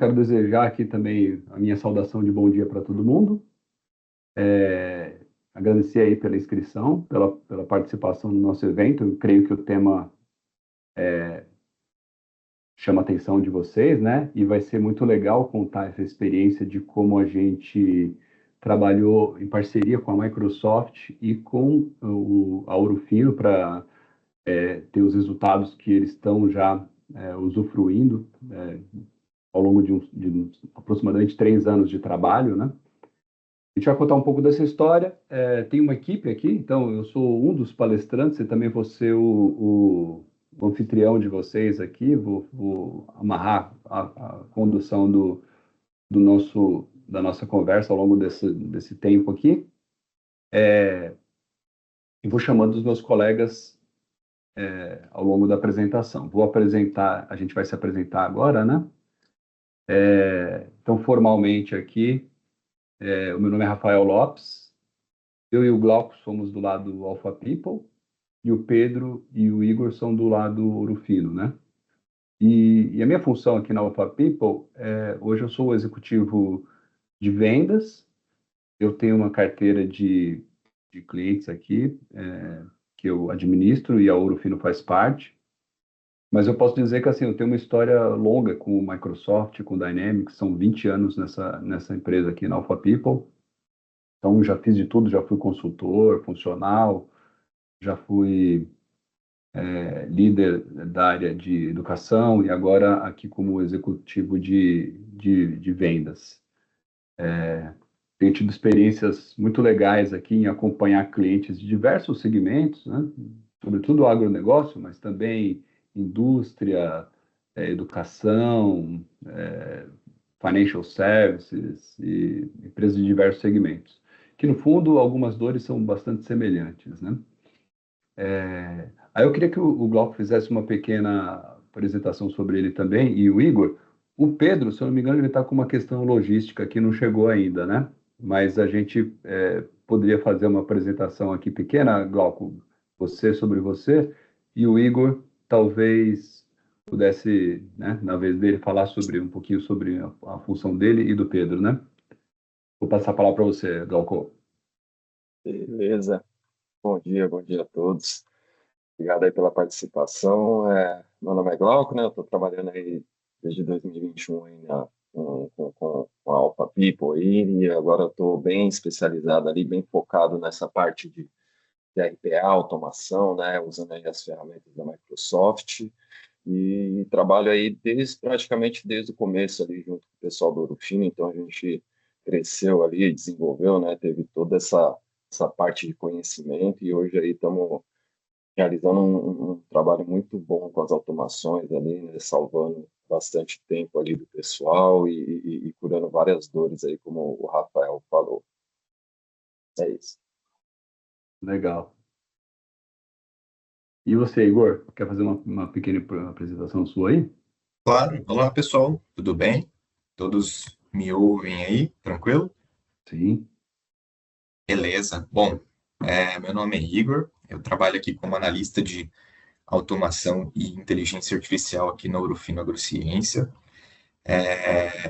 quero desejar aqui também a minha saudação de bom dia para todo mundo. Agradecer aí pela inscrição, pela participação no nosso evento. Eu creio que o tema chama a atenção de vocês, né? E vai ser muito legal contar essa experiência de como a gente trabalhou em parceria com a Microsoft e com a Ouro Fino para ter os resultados que eles estão já usufruindo ao longo de aproximadamente 3 anos de trabalho, né? A gente vai contar um pouco dessa história. Tem uma equipe aqui, então eu sou um dos palestrantes e também vou ser o anfitrião de vocês aqui. Vou amarrar a condução da nossa conversa ao longo desse tempo aqui. E vou chamando os meus colegas ao longo da apresentação. Vou apresentar, a gente vai se apresentar agora, né? Então, formalmente aqui, o meu nome é Rafael Lopes. Eu e o Glauco somos do lado Alpha People, e o Pedro e o Igor são do lado Ouro Fino, né? E a minha função aqui na Alpha People, hoje eu sou o executivo de vendas. Eu tenho uma carteira de clientes aqui, que eu administro, e a Ouro Fino faz parte. Mas eu posso dizer que assim, eu tenho uma história longa com o Microsoft, com o Dynamics, são 20 anos nessa empresa aqui na Alpha People. Então, já fiz de tudo, já fui consultor, funcional, já fui líder da área de educação e agora aqui como executivo de vendas. Tenho tido experiências muito legais aqui em acompanhar clientes de diversos segmentos, né? Sobretudo agronegócio, mas também indústria, educação, financial services e empresas de diversos segmentos. Que, no fundo, algumas dores são bastante semelhantes, né? Aí eu queria que o Glauco fizesse uma pequena apresentação sobre ele também, e o Igor. O Pedro, se eu não me engano, ele está com uma questão logística que não chegou ainda, né? Mas a gente poderia fazer uma apresentação aqui pequena, Glauco, você sobre você, e o Igor talvez pudesse, né, na vez dele, falar sobre um pouquinho sobre a função dele e do Pedro, né? Vou passar a palavra para você, Glauco. Beleza. Bom dia a todos. Obrigado aí pela participação. Meu nome é Glauco, né? Eu estou trabalhando aí desde 2021 aí com a Alpha People aí, e agora eu estou bem especializado ali, bem focado nessa parte de RPA, automação, né? Usando aí as ferramentas da Microsoft e trabalho aí praticamente desde o começo ali junto com o pessoal do Ouro Fino, então a gente cresceu ali, desenvolveu, né? Teve toda essa parte de conhecimento e hoje aí estamos realizando um trabalho muito bom com as automações ali, né, salvando bastante tempo ali do pessoal e curando várias dores aí, como o Rafael falou. É isso. Legal. E você, Igor, quer fazer uma pequena apresentação sua aí? Claro. Olá, pessoal. Tudo bem? Todos me ouvem aí? Tranquilo? Sim. Beleza. Bom, meu nome é Igor. Eu trabalho aqui como analista de automação e inteligência artificial aqui na Ourofino Agrociência.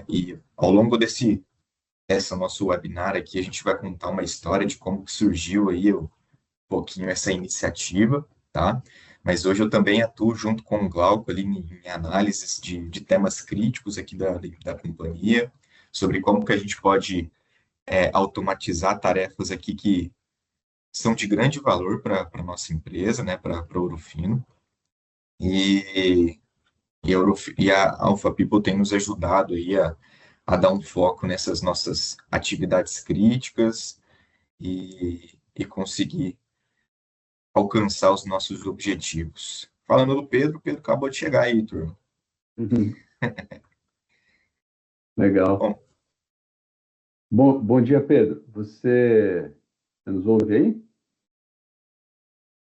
E ao longo dessa nosso webinar aqui, a gente vai contar uma história de como que surgiu aí um pouquinho essa iniciativa, tá? Mas hoje eu também atuo junto com o Glauco ali em análises de temas críticos aqui da companhia, sobre como que a gente pode automatizar tarefas aqui que são de grande valor para a nossa empresa, né, para a Ouro Fino. E a Alpha People tem nos ajudado aí a dar um foco nessas nossas atividades críticas e conseguir alcançar os nossos objetivos. Falando do Pedro, o Pedro acabou de chegar aí, turma. Uhum. Legal. Bom, Bom dia, Pedro. Você nos ouve aí?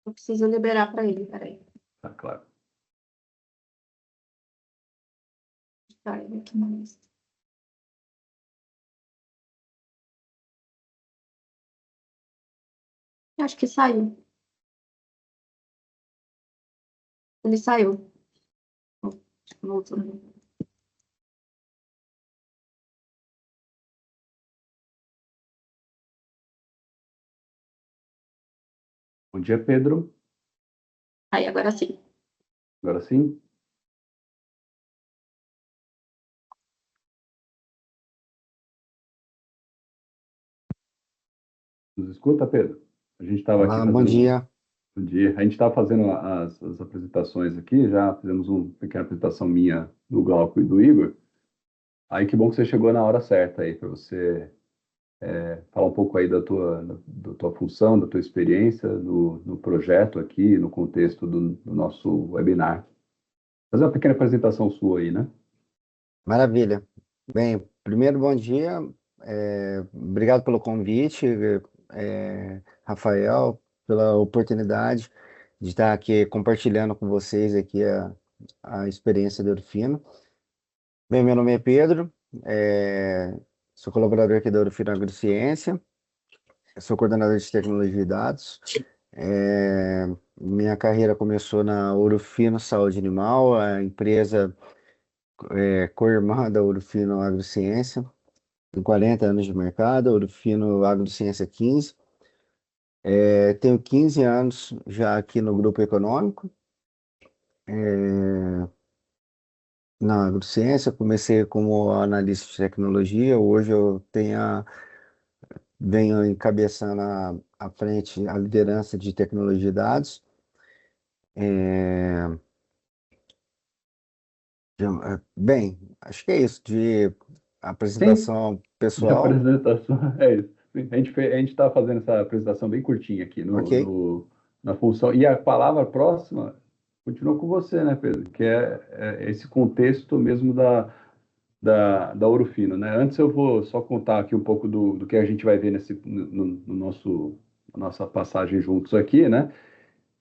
Eu preciso liberar para ele, peraí. Tá claro. Tá, ele aqui na lista. Acho que saiu. Ele saiu. Acho que voltou. Bom dia, Pedro. Aí, agora sim. Agora sim? Nos escuta, Pedro? A gente estava aqui Olá, bom fazendo. dia. Bom dia. A gente estava fazendo as apresentações aqui, já fizemos uma pequena apresentação minha do Glauco e do Igor. Aí que bom que você chegou na hora certa aí, para você falar um pouco aí da tua função, da tua experiência no projeto aqui, no contexto do nosso webinar. Fazer uma pequena apresentação sua aí, né? Maravilha. Bem, primeiro, bom dia. Obrigado pelo convite, Rafael, pela oportunidade de estar aqui compartilhando com vocês aqui a experiência do Ourofino. Bem, meu nome é Pedro, sou colaborador aqui da Ourofino Agrociência, sou coordenador de tecnologia e dados. Minha carreira começou na Ourofino Saúde Animal, a empresa co-irmã da Ourofino Agrociência, tem 40 anos de mercado, Ourofino Agrociência 15. Tenho 15 anos já aqui no Grupo Econômico, na Agrociência. Comecei como analista de tecnologia, hoje venho encabeçando a frente, a liderança de tecnologia e dados. É, Bem, acho que é isso, de Sim, apresentação de pessoal, apresentação, é isso. Sim, a gente está fazendo essa apresentação bem curtinha aqui ok? na função. E a palavra próxima continua com você, né, Pedro? Que é esse contexto mesmo da Ourofino, né? Antes eu vou só contar aqui um pouco do que a gente vai ver no na nossa passagem juntos aqui, né?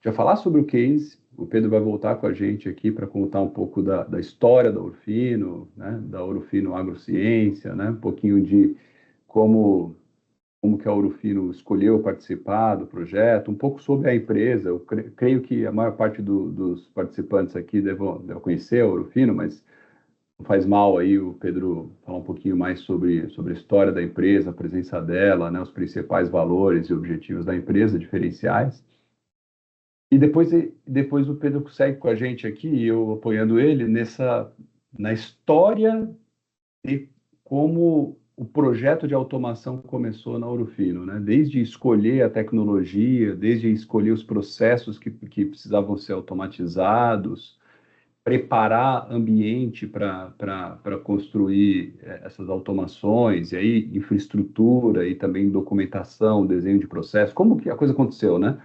Já falar sobre o case, o Pedro vai voltar com a gente aqui para contar um pouco da história da Ourofino, né? Da Ourofino Agrociência, né? Um pouquinho de como que a Ourofino escolheu participar do projeto, um pouco sobre a empresa. Eu creio que a maior parte dos participantes aqui devem conhecer a Ourofino, mas não faz mal aí o Pedro falar um pouquinho mais sobre a história da empresa, a presença dela, né? Os principais valores e objetivos da empresa, diferenciais. E depois o Pedro segue com a gente aqui, eu apoiando ele na história de como o projeto de automação começou na Ourofino, né? Desde escolher a tecnologia, desde escolher os processos que precisavam ser automatizados, preparar ambiente para construir essas automações, e aí infraestrutura e também documentação, desenho de processo, como que a coisa aconteceu, né?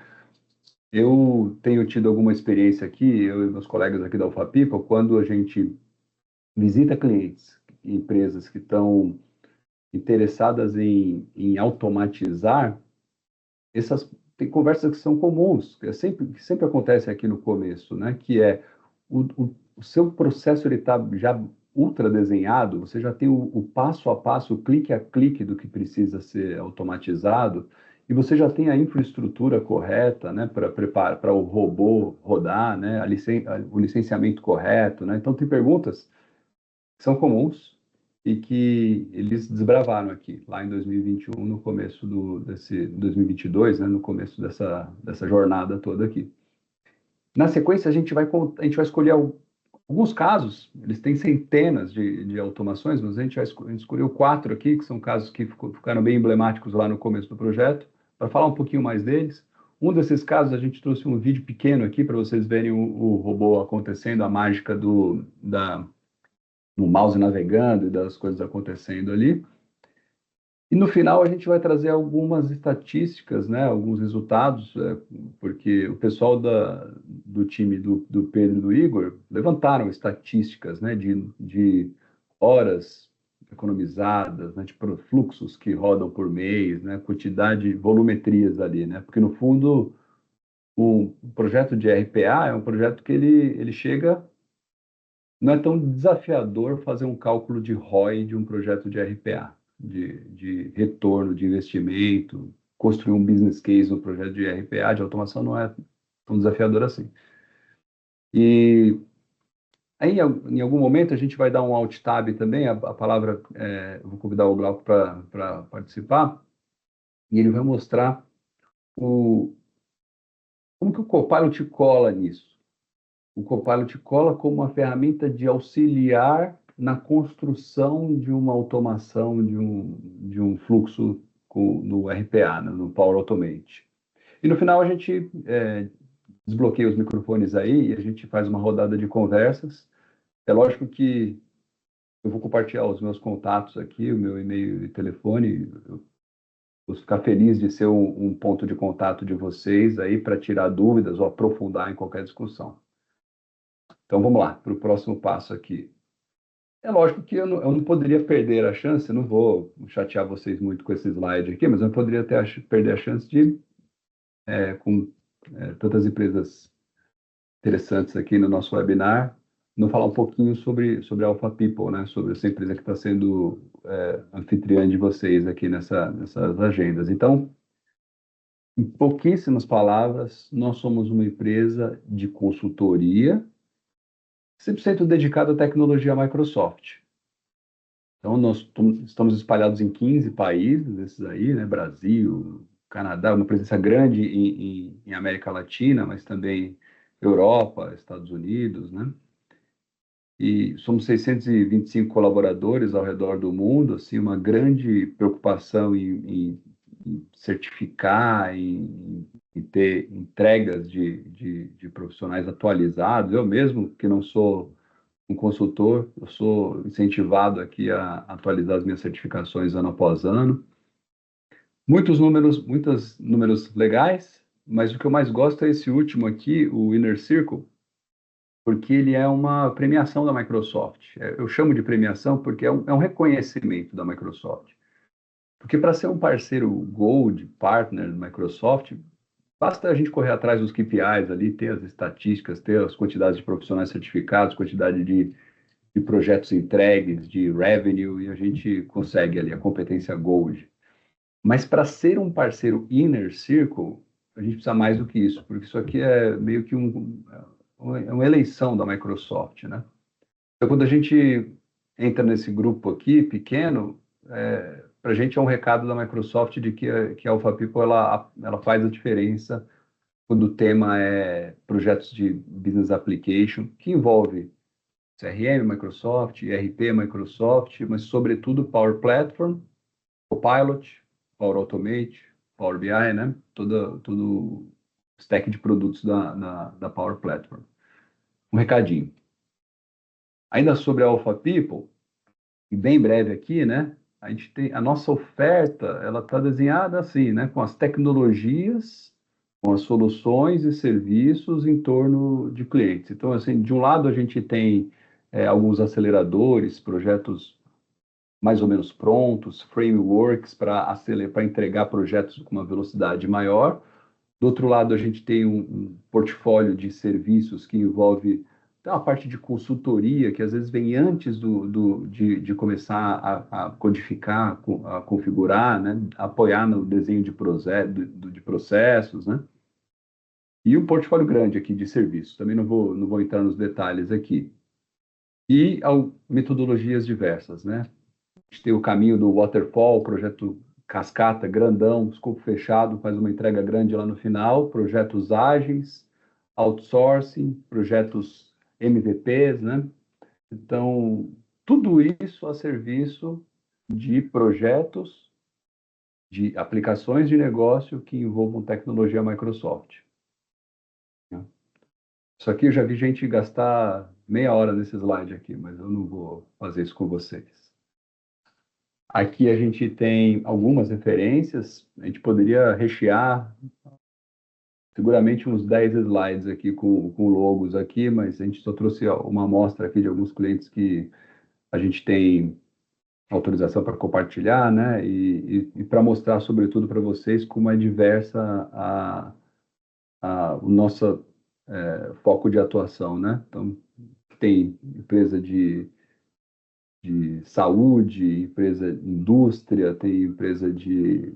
Eu tenho tido alguma experiência aqui, eu e meus colegas aqui da Alpha People, quando a gente visita clientes, empresas que estão interessadas em automatizar, essas tem conversas que são comuns, que sempre acontece aqui no começo, né? Que é o seu processo ele está já ultra desenhado, você já tem o passo a passo, o clique a clique do que precisa ser automatizado, e você já tem a infraestrutura correta, né, para preparar para o robô rodar, né, o licenciamento correto, né? Então tem perguntas que são comuns e que eles desbravaram aqui, lá em 2021, no começo desse 2022, né, no começo dessa jornada toda aqui. Na sequência, a gente vai escolher alguns casos, eles têm centenas de automações, mas a gente escolheu 4 aqui, que são casos que ficaram bem emblemáticos lá no começo do projeto, para falar um pouquinho mais deles. Um desses casos, a gente trouxe um vídeo pequeno aqui para vocês verem o robô acontecendo, a mágica do mouse navegando e das coisas acontecendo ali. E no final a gente vai trazer algumas estatísticas, né, alguns resultados, porque o pessoal do time do Pedro e do Igor levantaram estatísticas, né, de horas economizadas, né, de fluxos que rodam por mês, né, quantidade, volumetrias ali, né, porque no fundo o projeto de RPA é um projeto que ele chega, não é tão desafiador fazer um cálculo de ROI de um projeto de RPA, de retorno de investimento, construir um business case no projeto de RPA, de automação, não é tão desafiador assim. E aí, em algum momento, a gente vai dar um alt tab também, a palavra, eu vou convidar o Glauco para participar, e ele vai mostrar como que o Copilot cola nisso? O Copilot cola como uma ferramenta de auxiliar na construção de uma automação de um fluxo no RPA, né, no Power Automate. E no final a gente desbloqueia os microfones aí e a gente faz uma rodada de conversas. É lógico que eu vou compartilhar os meus contatos aqui, o meu e-mail e telefone. Eu vou ficar feliz de ser um ponto de contato de vocês aí para tirar dúvidas ou aprofundar em qualquer discussão. Então vamos lá, para o próximo passo aqui. É lógico que eu não poderia perder a chance, eu não vou chatear vocês muito com esse slide aqui, mas eu poderia perder a chance de, com tantas empresas interessantes aqui no nosso webinar, não falar um pouquinho sobre a Alpha People, né? Sobre essa empresa que está sendo anfitriã de vocês aqui nessas agendas. Então, em pouquíssimas palavras, nós somos uma empresa de consultoria 100% dedicada à tecnologia Microsoft. Então, nós estamos espalhados em 15 países, esses aí, né? Brasil, Canadá, uma presença grande em América Latina, mas também Europa, Estados Unidos, né? E somos 625 colaboradores ao redor do mundo, assim, uma grande preocupação em certificar, em ter entregas de profissionais atualizados. Eu mesmo, que não sou um consultor, eu sou incentivado aqui a atualizar as minhas certificações ano após ano. Muitos números legais, mas o que eu mais gosto é esse último aqui, o Inner Circle, porque ele é uma premiação da Microsoft. Eu chamo de premiação porque é um reconhecimento da Microsoft. Porque para ser um parceiro Gold, partner da Microsoft, basta a gente correr atrás dos KPIs ali, ter as estatísticas, ter as quantidades de profissionais certificados, quantidade de projetos entregues, de revenue, e a gente consegue ali a competência Gold. Mas para ser um parceiro Inner Circle, a gente precisa mais do que isso, porque isso aqui é meio que uma eleição da Microsoft, né? Então, quando a gente entra nesse grupo aqui, pequeno, para a gente é um recado da Microsoft de que a Alpha People ela faz a diferença quando o tema é projetos de Business Application, que envolve CRM Microsoft, ERP Microsoft, mas sobretudo Power Platform, Copilot, Power Automate, Power BI, né? Todo stack de produtos da Power Platform. Um recadinho. Ainda sobre a Alpha People, e bem breve aqui, né? A gente tem a nossa oferta, ela está desenhada assim, né? Com as tecnologias, com as soluções e serviços em torno de clientes. Então, assim, de um lado a gente tem alguns aceleradores, projetos mais ou menos prontos, frameworks para entregar projetos com uma velocidade maior. Do outro lado, a gente tem um portfólio de serviços que envolve uma parte de consultoria, que às vezes vem antes de começar a codificar, a configurar, né? Apoiar no desenho de processos, né? E um portfólio grande aqui de serviços. Também não vou entrar nos detalhes aqui. E metodologias diversas, né? A gente tem o caminho do Waterfall, projeto cascata, grandão, escopo fechado, faz uma entrega grande lá no final, projetos ágeis, outsourcing, projetos MVPs, né? Então, tudo isso a serviço de projetos, de aplicações de negócio que envolvam tecnologia Microsoft. Isso aqui eu já vi gente gastar meia hora nesse slide aqui, mas eu não vou fazer isso com vocês. Aqui a gente tem algumas referências, a gente poderia rechear seguramente uns 10 slides aqui com logos aqui, mas a gente só trouxe uma amostra aqui de alguns clientes que a gente tem autorização para compartilhar, né? E para mostrar, sobretudo, para vocês como é diversa o nosso foco de atuação, né? Então, tem empresa de saúde, empresa de indústria, tem empresa de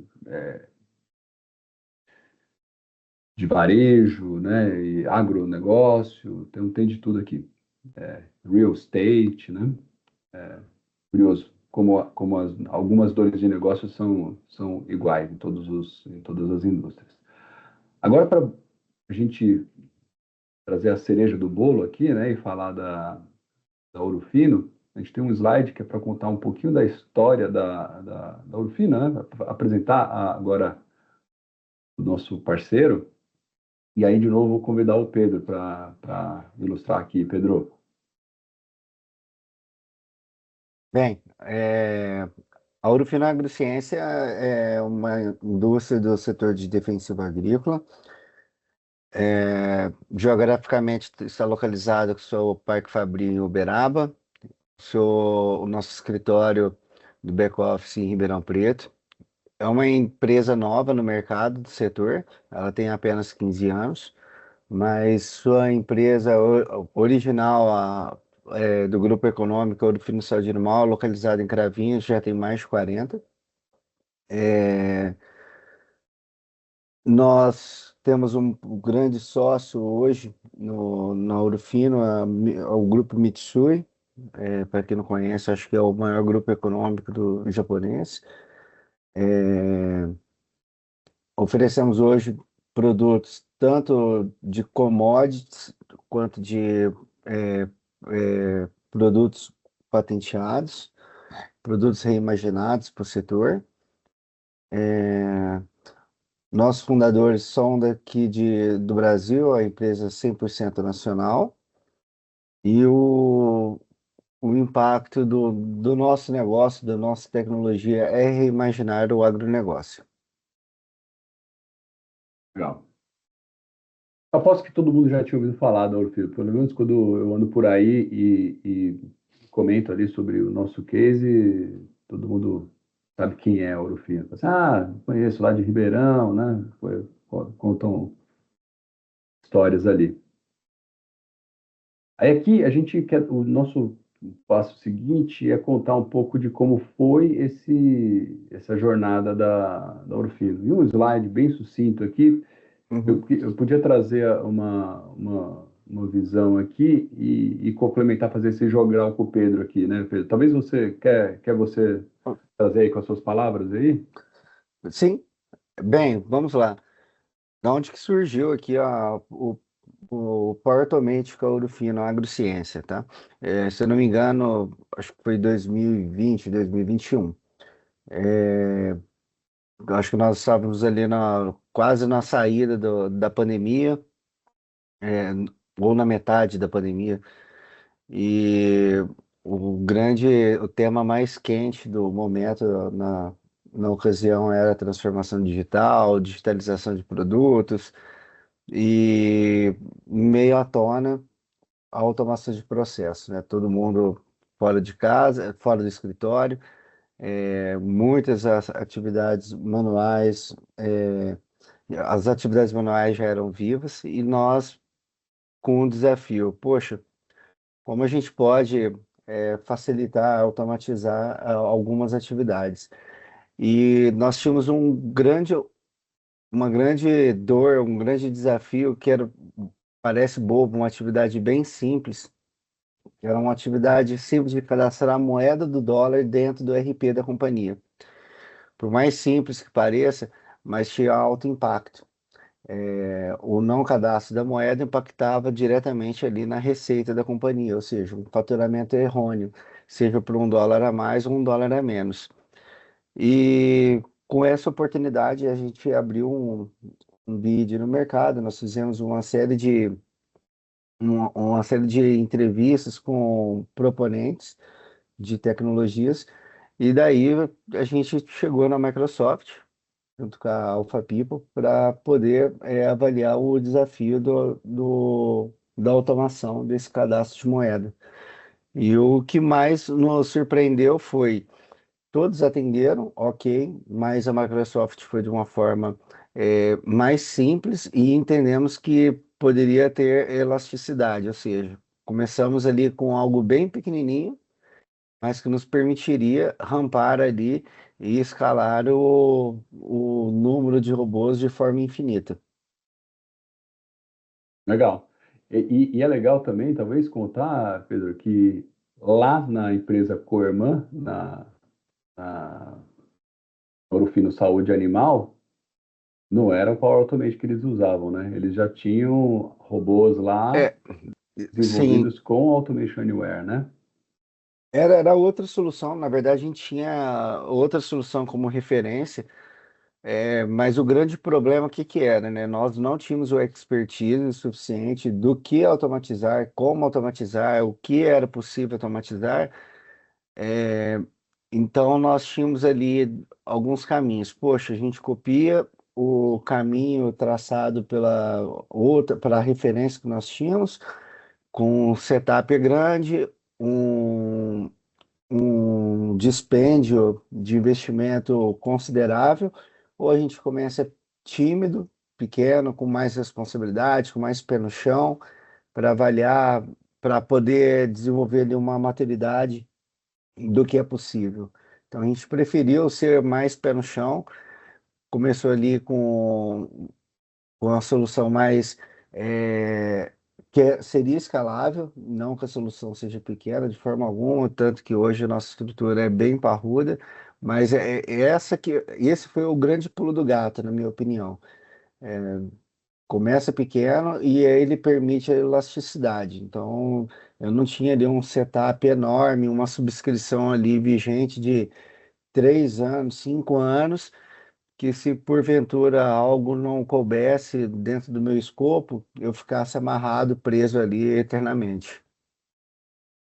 varejo, né, e agronegócio, tem de tudo aqui. Real estate, né? Curioso, como algumas dores de negócio são iguais em todas as indústrias. Agora, para a gente trazer a cereja do bolo aqui, né, e falar da Ouro Fino, a gente tem um slide que é para contar um pouquinho da história da Ouro Fino, né, pra apresentar agora o nosso parceiro, e aí, de novo, vou convidar o Pedro para ilustrar aqui. Pedro. Bem, a Ouro Fino Agrociência é uma indústria do setor de defensivo agrícola. Geograficamente está localizado com o seu Parque Fabril em Uberaba, o nosso escritório do back-office em Ribeirão Preto. É uma empresa nova no mercado do setor, ela tem apenas 15 anos, mas sua empresa original, do Grupo Econômico Ouro Fino Saúde Animal, localizada em Cravinhos, já tem mais de 40. Nós temos um grande sócio hoje na Ouro Fino, o Grupo Mitsui. Para quem não conhece, acho que é o maior grupo econômico do japonês. Oferecemos hoje produtos tanto de commodities quanto de é, produtos patenteados, produtos reimaginados para o setor. Nossos fundadores são daqui do Brasil, a empresa 100% nacional, e o impacto do nosso negócio, da nossa tecnologia, é reimaginar o agronegócio. Legal. Aposto que todo mundo já tinha ouvido falar da Ouro Fino, pelo menos quando eu ando por aí e comento ali sobre o nosso case, todo mundo sabe quem é a Ouro Fino. Assim, conheço lá de Ribeirão, né? Contam histórias ali. Aí aqui a gente quer, o nosso passo seguinte é contar um pouco de como foi essa jornada da Ouro Fino. E um slide bem sucinto aqui, eu podia trazer uma visão aqui e complementar, fazer esse jogral com o Pedro aqui, né, Pedro? Talvez você quer você trazer aí com as suas palavras aí? Sim, bem, vamos lá. Da onde que surgiu aqui o Power Automate com a Ouro Fino Agrociência, tá? Se eu não me engano, acho que foi 2020, 2021. Acho que nós estávamos ali quase na saída da pandemia, é, ou na metade da pandemia. E o tema mais quente do momento na ocasião era a transformação digital, digitalização de produtos e meio à tona a automação de processos, né? Todo mundo fora de casa, fora do escritório, muitas atividades manuais, as atividades manuais já eram vivas e nós com um desafio, poxa, como a gente pode facilitar, automatizar algumas atividades? E nós tínhamos uma grande dor, um grande desafio que parece bobo, uma atividade bem simples, que era uma atividade simples de cadastrar a moeda do dólar dentro do RP da companhia. Por mais simples que pareça, mas tinha alto impacto. O não cadastro da moeda impactava diretamente ali na receita da companhia, ou seja, um faturamento errôneo, seja por $1 a mais ou $1 a menos. E com essa oportunidade a gente abriu um vídeo no mercado, nós fizemos uma série de entrevistas com proponentes de tecnologias, e daí a gente chegou na Microsoft, junto com a Alpha People, para poder avaliar o desafio da automação desse cadastro de moeda. E o que mais nos surpreendeu foi, todos atenderam, ok, mas a Microsoft foi de uma forma mais simples e entendemos que poderia ter elasticidade, ou seja, começamos ali com algo bem pequenininho, mas que nos permitiria rampar ali e escalar o número de robôs de forma infinita. Legal. E é legal também, talvez, contar, Pedro, que lá na empresa Coirmã, na Ouro Fino Saúde Animal, Não era o Power Automate que eles usavam, né? Eles já tinham robôs lá É, sim, desenvolvidos com Automation Anywhere, né? era outra solução. Na verdade, a gente tinha outra solução como referência, mas o grande problema, o que que era, né? Nós não tínhamos o expertise suficiente do que automatizar, como automatizar, o que era possível automatizar. É, então, nós tínhamos ali alguns caminhos. Poxa, a gente copia o caminho traçado pela referência que nós tínhamos, com um setup grande, um, um dispêndio de investimento considerável, ou a gente começa tímido, pequeno, com mais responsabilidade, com mais pé no chão, para avaliar, para poder desenvolver ali uma maturidade do que é possível. Então a gente preferiu ser mais pé no chão, começou ali com a solução mais seria escalável, não que a solução seja pequena de forma alguma, tanto que hoje a nossa estrutura é bem parruda, mas esse foi o grande pulo do gato, na minha opinião. Começa pequeno e aí ele permite a elasticidade. Então, eu não tinha ali um setup enorme, uma subscrição ali vigente de 3 anos, 5 anos, que se porventura algo não coubesse dentro do meu escopo, eu ficasse amarrado, preso ali eternamente.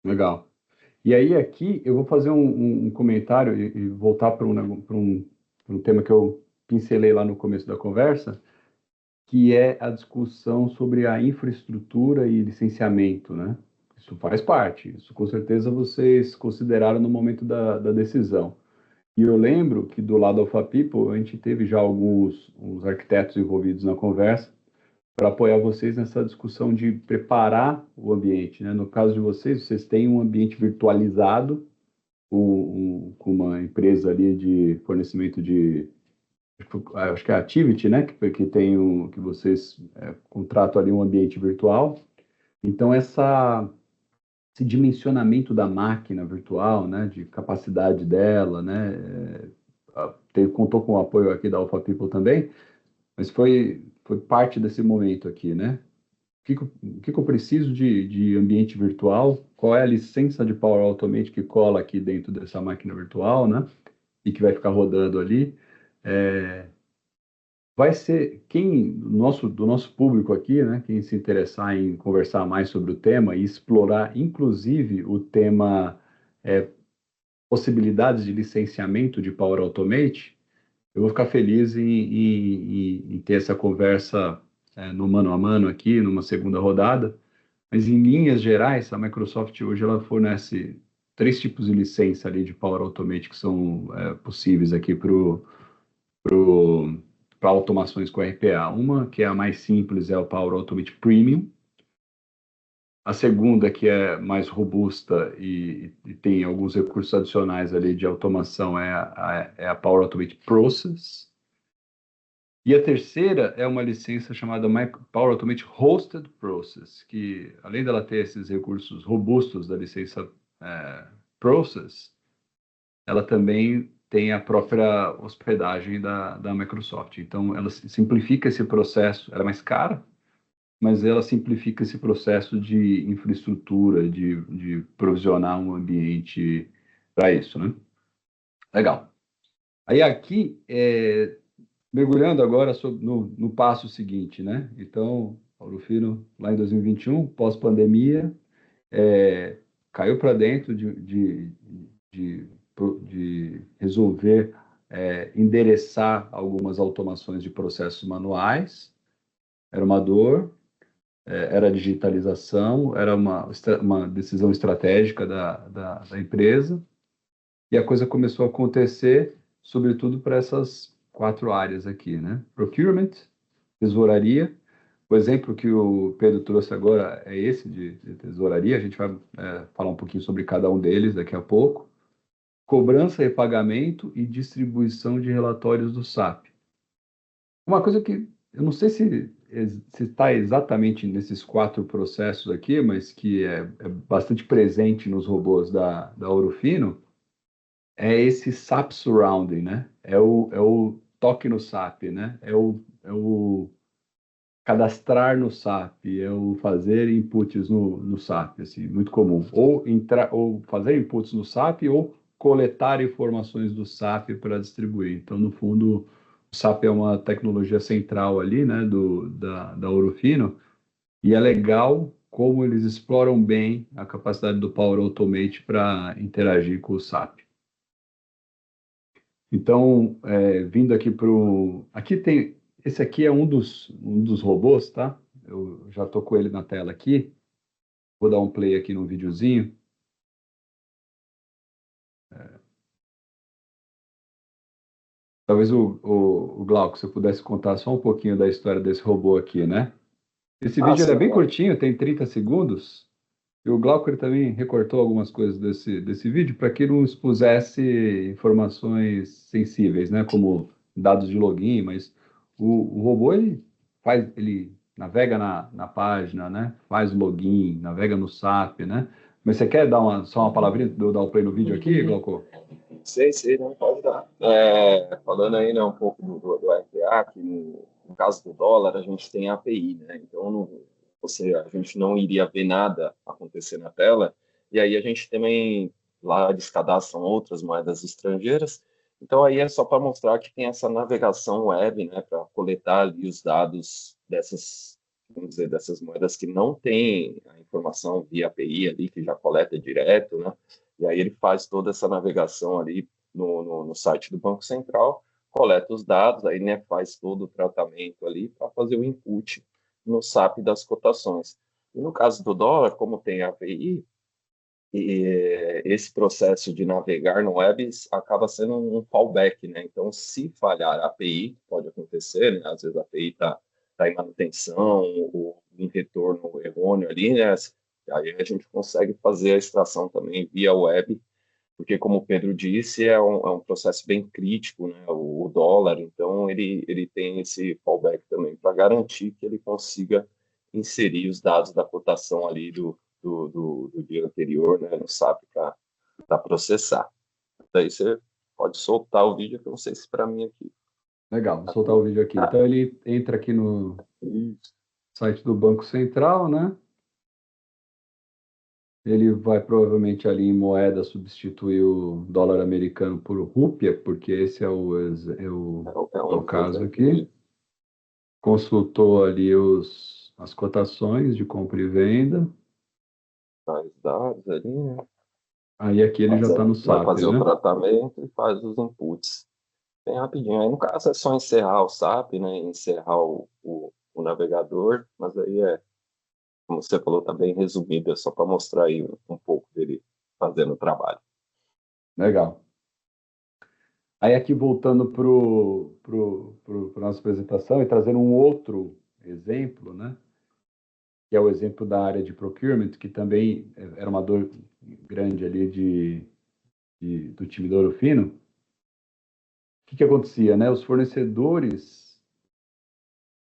Legal. E aí aqui eu vou fazer um comentário e voltar para um tema que eu pincelei lá no começo da conversa, que é a discussão sobre a infraestrutura e licenciamento, né? Isso faz parte, isso com certeza vocês consideraram no momento da decisão. E eu lembro que do lado Alpha People a gente teve já alguns os arquitetos envolvidos na conversa para apoiar vocês nessa discussão de preparar o ambiente, né? No caso de vocês, vocês têm um ambiente virtualizado com uma empresa ali de fornecimento de, acho que é a Activity, né? Que tem que vocês contratam ali um ambiente virtual. Então esse dimensionamento da máquina virtual, né? De capacidade dela, né? Contou com o apoio aqui da Alpha People também, mas foi parte desse momento aqui, né? O que eu preciso de ambiente virtual? Qual é a licença de Power Automate que cola aqui dentro dessa máquina virtual, né? E que vai ficar rodando ali? É, vai ser do nosso público aqui, né? Quem se interessar em conversar mais sobre o tema e explorar, inclusive, o tema possibilidades de licenciamento de Power Automate, eu vou ficar feliz em ter essa conversa no mano a mano aqui, numa segunda rodada. Mas em linhas gerais, a Microsoft hoje ela fornece 3 tipos de licença ali de Power Automate que são possíveis aqui para automações com RPA. Uma, que é a mais simples, é o Power Automate Premium. A segunda, que é mais robusta e tem alguns recursos adicionais ali de automação, é a Power Automate Process. E a terceira é uma licença chamada Power Automate Hosted Process, que além dela ter esses recursos robustos da licença Process, ela também tem a própria hospedagem da Microsoft. Então, ela simplifica esse processo, ela é mais cara, mas ela simplifica esse processo de infraestrutura, de provisionar um ambiente para isso, né? Legal. Aí aqui, mergulhando agora no passo seguinte, né? Então, Paulo Fino, lá em 2021, pós-pandemia, caiu para dentro de, de resolver endereçar algumas automações de processos manuais. Era uma dor, era digitalização, era uma decisão estratégica da empresa, e a coisa começou a acontecer, sobretudo para essas 4 áreas aqui, né? Procurement, tesouraria. O exemplo que o Pedro trouxe agora é esse de tesouraria. A gente vai falar um pouquinho sobre cada um deles daqui a pouco. Cobrança e pagamento e distribuição de relatórios do SAP. Uma coisa que eu não sei se está exatamente nesses 4 processos aqui, mas que é bastante presente nos robôs da Ouro Fino, é esse SAP Surrounding, né? toque no SAP, né? É o cadastrar no SAP, é o fazer inputs no SAP, assim, muito comum. Ou fazer inputs no SAP ou coletar informações do SAP para distribuir. Então, no fundo, o SAP é uma tecnologia central ali, né, da Ouro Fino, e é legal como eles exploram bem a capacidade do Power Automate para interagir com o SAP. Então, vindo aqui para o... Aqui tem... Esse aqui é um dos robôs, tá? Eu já estou com ele na tela aqui. Vou dar um play aqui no videozinho. Talvez o Glauco, se eu pudesse contar só um pouquinho da história desse robô aqui, né? Esse vídeo ele é sim, bem claro. curtinho, tem 30 segundos. E o Glauco ele também recortou algumas coisas desse vídeo para que não expusesse informações sensíveis, né? Como dados de login, mas o robô ele navega na página, né? Faz o login, navega no SAP, né? Mas você quer dar só uma palavrinha de eu dar o play no vídeo aqui, Glauco? Sei, não pode dar. Falando aí, né, um pouco do RPA, que no caso do dólar, a gente tem a API, né? Então, a gente não iria ver nada acontecer na tela. E aí a gente também, lá eles cadastram outras moedas estrangeiras. Então, aí é só para mostrar que tem essa navegação web, né, para coletar ali os dados dessas, vamos dizer, dessas moedas que não têm a informação via API ali, que já coleta direto, né? E aí ele faz toda essa navegação ali no site do Banco Central, coleta os dados, aí, né, faz todo o tratamento ali para fazer o input no SAP das cotações. E no caso do dólar, como tem API, esse processo de navegar no web acaba sendo um fallback, né? Então, se falhar a API, pode acontecer, né? Às vezes a API está em manutenção ou em retorno errôneo ali, né? Aí a gente consegue fazer a extração também via web, porque, como o Pedro disse, é um processo bem crítico, né? O dólar, então ele tem esse fallback também para garantir que ele consiga inserir os dados da cotação ali do dia anterior, né, no SAP para processar. Daí você pode soltar o vídeo, que eu não sei se para mim aqui. Legal, vou soltar o vídeo aqui. Então ele entra aqui no site do Banco Central, né? Ele vai provavelmente ali em moeda substituir o dólar americano por rúpia, porque esse é o caso aqui. Consultou ali as cotações de compra e venda. Faz dados ali, né? Aí aqui ele já está no Vai SAP, fazer o né? tratamento e faz os inputs. Bem rapidinho. Aí, no caso, é só encerrar o SAP, né? Encerrar o navegador, mas aí como você falou, está bem resumido, é só para mostrar aí um pouco dele fazendo o trabalho. Legal. Aí aqui voltando para nossa apresentação e trazendo um outro exemplo, né? Que é o exemplo da área de procurement, que também era uma dor grande ali do time do Ouro Fino. O que acontecia, né? Os fornecedores,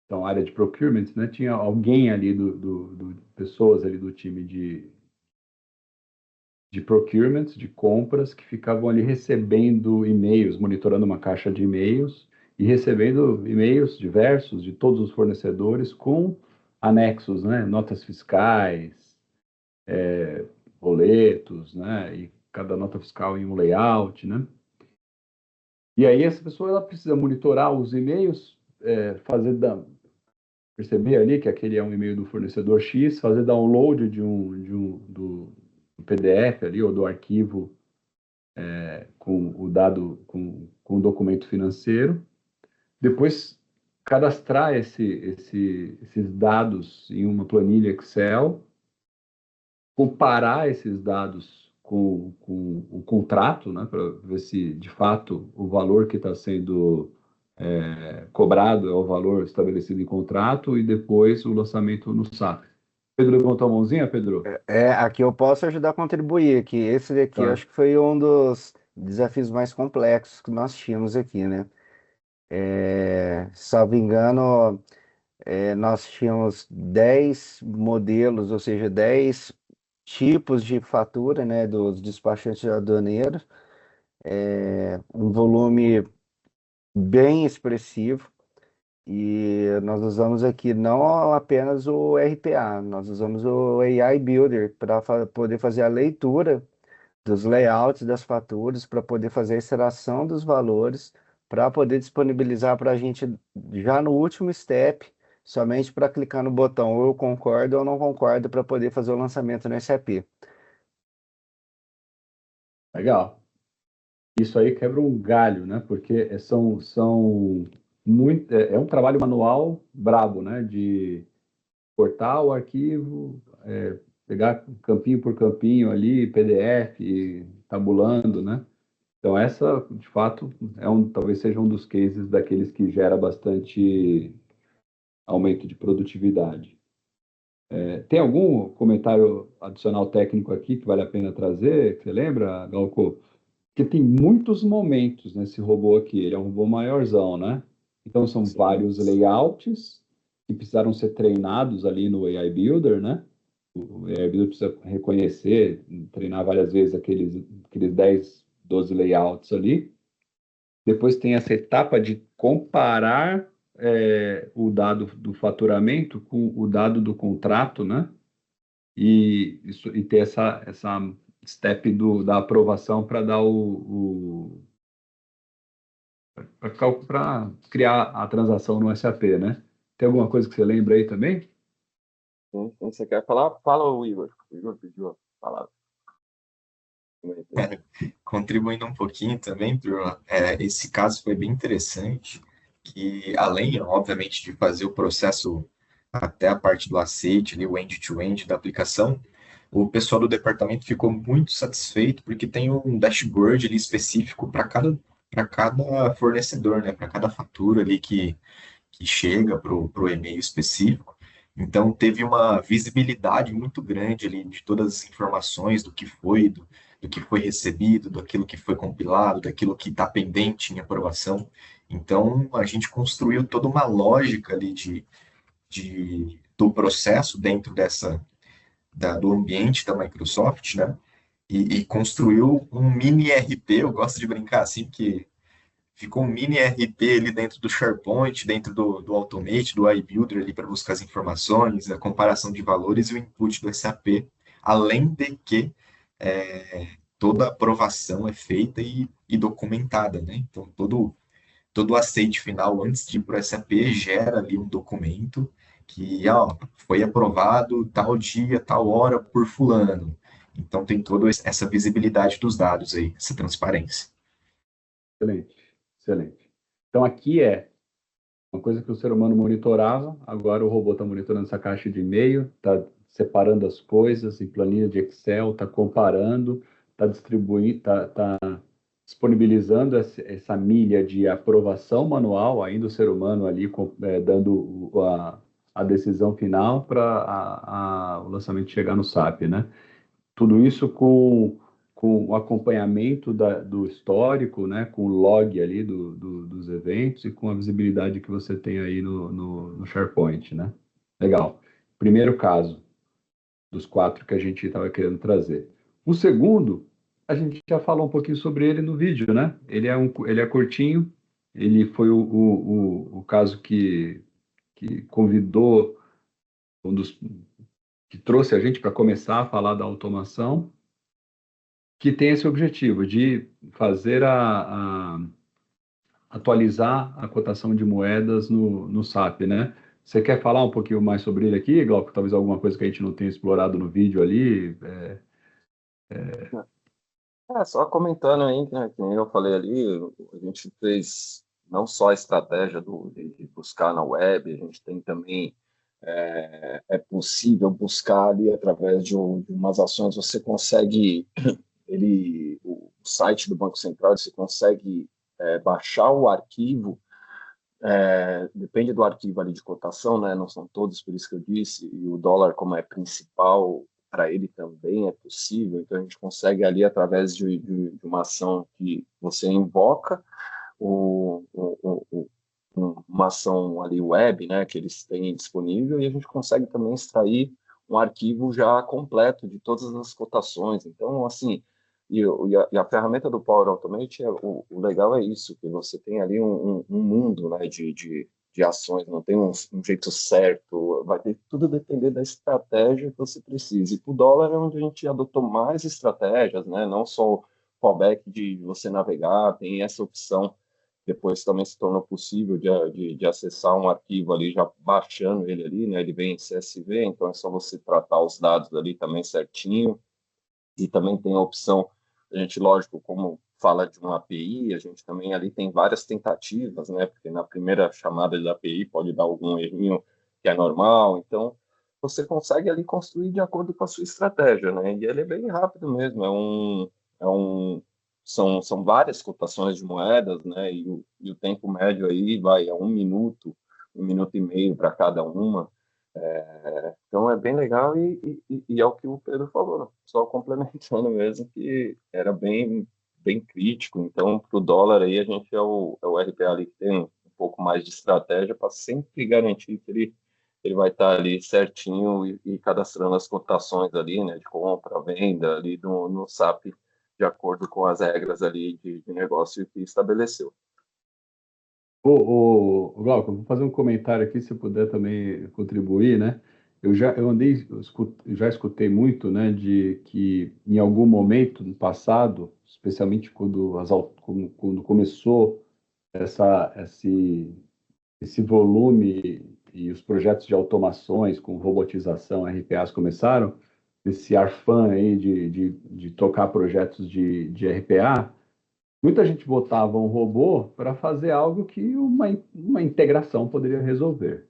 então, a área de procurement, né? Tinha alguém ali pessoas ali do time de procurement, de compras, que ficavam ali recebendo e-mails, monitorando uma caixa de e-mails e recebendo e-mails diversos de todos os fornecedores com anexos, né? Notas fiscais, boletos, né? E cada nota fiscal em um layout, né? E aí essa pessoa ela precisa monitorar os e-mails, perceber ali que aquele é um e-mail do fornecedor X, fazer download do PDF ali ou do arquivo com o dado, com o documento financeiro, depois cadastrar esses dados em uma planilha Excel, comparar esses dados com o contrato, né, para ver se de fato o valor que está sendo cobrado é o valor estabelecido em contrato e depois o lançamento no SAP. Pedro levantou a mãozinha, Pedro? Aqui eu posso ajudar a contribuir, que esse daqui eu Tá. acho que foi um dos desafios mais complexos que nós tínhamos aqui, né? Salvo engano, nós tínhamos 10 modelos, ou seja, 10 tipos de fatura, né, dos despachantes aduaneiros, um volume bem expressivo. E nós usamos aqui não apenas o RPA, nós usamos o AI Builder para poder fazer a leitura dos layouts das faturas, para poder fazer a extração dos valores, para poder disponibilizar para a gente já no último step, somente para clicar no botão ou eu concordo ou não concordo para poder fazer o lançamento no SAP. Legal. Isso aí quebra um galho, né? Porque são muito, é um trabalho manual brabo, né? De cortar o arquivo, pegar campinho por campinho ali, PDF, tabulando, né? Então essa, de fato, talvez seja um dos cases daqueles que gera bastante aumento de produtividade. Tem algum comentário adicional técnico aqui que vale a pena trazer? Que você lembra, Glauco? Porque tem muitos momentos nesse robô aqui. Ele é um robô maiorzão, né? Então são vários layouts que precisaram ser treinados ali no AI Builder, né? O AI Builder precisa reconhecer, treinar várias vezes aqueles 10, 12 layouts ali. Depois tem essa etapa de comparar o dado do faturamento com o dado do contrato, né? E ter essa step da aprovação para dar para criar a transação no SAP, né? Tem alguma coisa que você lembra aí também? Então, você quer falar? Fala o Igor. O Igor pediu a palavra. Contribuindo um pouquinho também, turma, esse caso foi bem interessante, que além, obviamente, de fazer o processo até a parte do aceite, ali, o end-to-end da aplicação, o pessoal do departamento ficou muito satisfeito porque tem um dashboard ali específico para cada fornecedor, né, para cada fatura ali que chega para o e-mail específico. Então, teve uma visibilidade muito grande ali de todas as informações do que foi recebido, daquilo que foi compilado, daquilo que está pendente em aprovação. Então, a gente construiu toda uma lógica ali do processo dentro do ambiente da Microsoft, né? E construiu um mini RP, eu gosto de brincar assim, que ficou um mini RP ali dentro do SharePoint, dentro do Automate, do iBuilder ali para buscar as informações, a comparação de valores e o input do SAP, além de que toda a aprovação é feita e documentada, né? Então, todo o aceite final antes de ir para o SAP gera ali um documento que foi aprovado tal dia, tal hora por fulano. Então, tem toda essa visibilidade dos dados aí, essa transparência. Excelente, excelente. Então aqui é uma coisa que o ser humano monitorava, agora o robô está monitorando essa caixa de e-mail, está separando as coisas em planilha de Excel, está comparando, está distribuindo, está disponibilizando essa milha de aprovação manual, ainda o ser humano ali dando a decisão final para o lançamento chegar no SAP, né? Tudo isso com o acompanhamento do histórico, né, com o log ali dos eventos e com a visibilidade que você tem aí no SharePoint, né? Legal. Primeiro caso dos 4 que a gente estava querendo trazer. O segundo, a gente já falou um pouquinho sobre ele no vídeo, né? Ele é curtinho, ele foi o caso que convidou, que trouxe a gente para começar a falar da automação, que tem esse objetivo de fazer atualizar a cotação de moedas no SAP, né? Você quer falar um pouquinho mais sobre ele aqui, Glauco? Talvez alguma coisa que a gente não tenha explorado no vídeo ali? Só comentando aí, né, que nem eu falei ali, a gente fez não só a estratégia de buscar na web, a gente tem também, é possível buscar ali através de umas ações, você consegue, o site do Banco Central, você consegue baixar o arquivo, depende do arquivo ali de cotação, né, não são todos, por isso que eu disse, e o dólar como é principal, para ele também é possível, então a gente consegue ali através de uma ação que você invoca uma ação ali web, né, que eles têm disponível, e a gente consegue também extrair um arquivo já completo de todas as cotações. Então, assim, E a ferramenta do Power Automate, o legal é isso, que você tem ali um mundo, né, de ações, não tem um jeito certo, vai ter tudo depender da estratégia que você precisa. E para o dólar é onde a gente adotou mais estratégias, né, não só o fallback de você navegar, tem essa opção, depois também se tornou possível de acessar um arquivo ali, já baixando ele ali, né, ele vem em CSV, então é só você tratar os dados ali também certinho, e também tem a opção, a gente, lógico, como fala de uma API, a gente também ali tem várias tentativas, né? Porque na primeira chamada da API pode dar algum errinho que é normal, então você consegue ali construir de acordo com a sua estratégia, né? E ele é bem rápido mesmo, são várias cotações de moedas, né? E o tempo médio aí vai a 1 minuto, 1 minuto e meio para cada uma. Então é bem legal e é o que o Pedro falou, só complementando mesmo que era bem crítico. Então, para o dólar aí, a gente é o RPA ali que tem um pouco mais de estratégia para sempre garantir que ele vai estar ali certinho e cadastrando as cotações ali, né, de compra, venda ali no SAP, de acordo com as regras ali de negócio que estabeleceu. Glauco, vou fazer um comentário aqui, se puder também contribuir, né? Já escutei muito, né, de que em algum momento no passado, especialmente quando começou esse volume e os projetos de automações com robotização, RPAs começaram, esse ARFAN aí de tocar projetos de RPA, muita gente botava um robô para fazer algo que uma integração poderia resolver.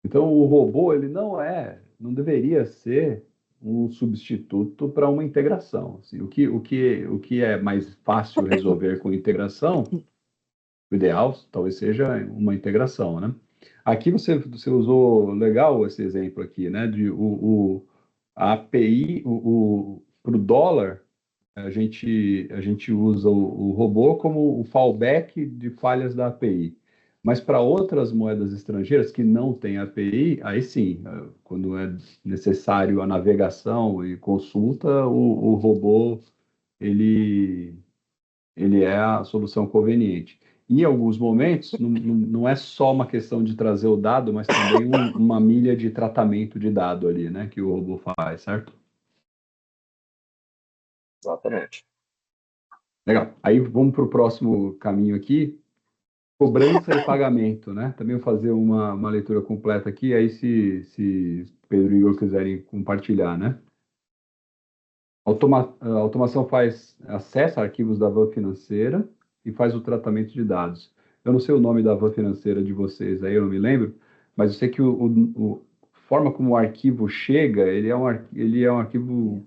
Então, o robô, ele não deveria ser um substituto para uma integração. Assim, o que é mais fácil resolver com integração, o ideal talvez seja uma integração, né? Aqui você usou legal esse exemplo aqui, né? A API, para o dólar, a gente usa o robô como o fallback de falhas da API. Mas para outras moedas estrangeiras que não têm API, aí sim, quando é necessário a navegação e consulta, o robô ele, ele é a solução conveniente. Em alguns momentos, não é só uma questão de trazer o dado, mas também uma milha de tratamento de dado ali, né, que o robô faz, certo? Exatamente. Legal. Aí vamos para o próximo caminho aqui. Cobrança e pagamento, né? Também vou fazer uma leitura completa aqui, aí se Pedro e Igor quiserem compartilhar, né? A automação acessa arquivos da van financeira e faz o tratamento de dados. Eu não sei o nome da van financeira de vocês aí, eu não me lembro, mas eu sei que a forma como o arquivo chega, ele é um arquivo,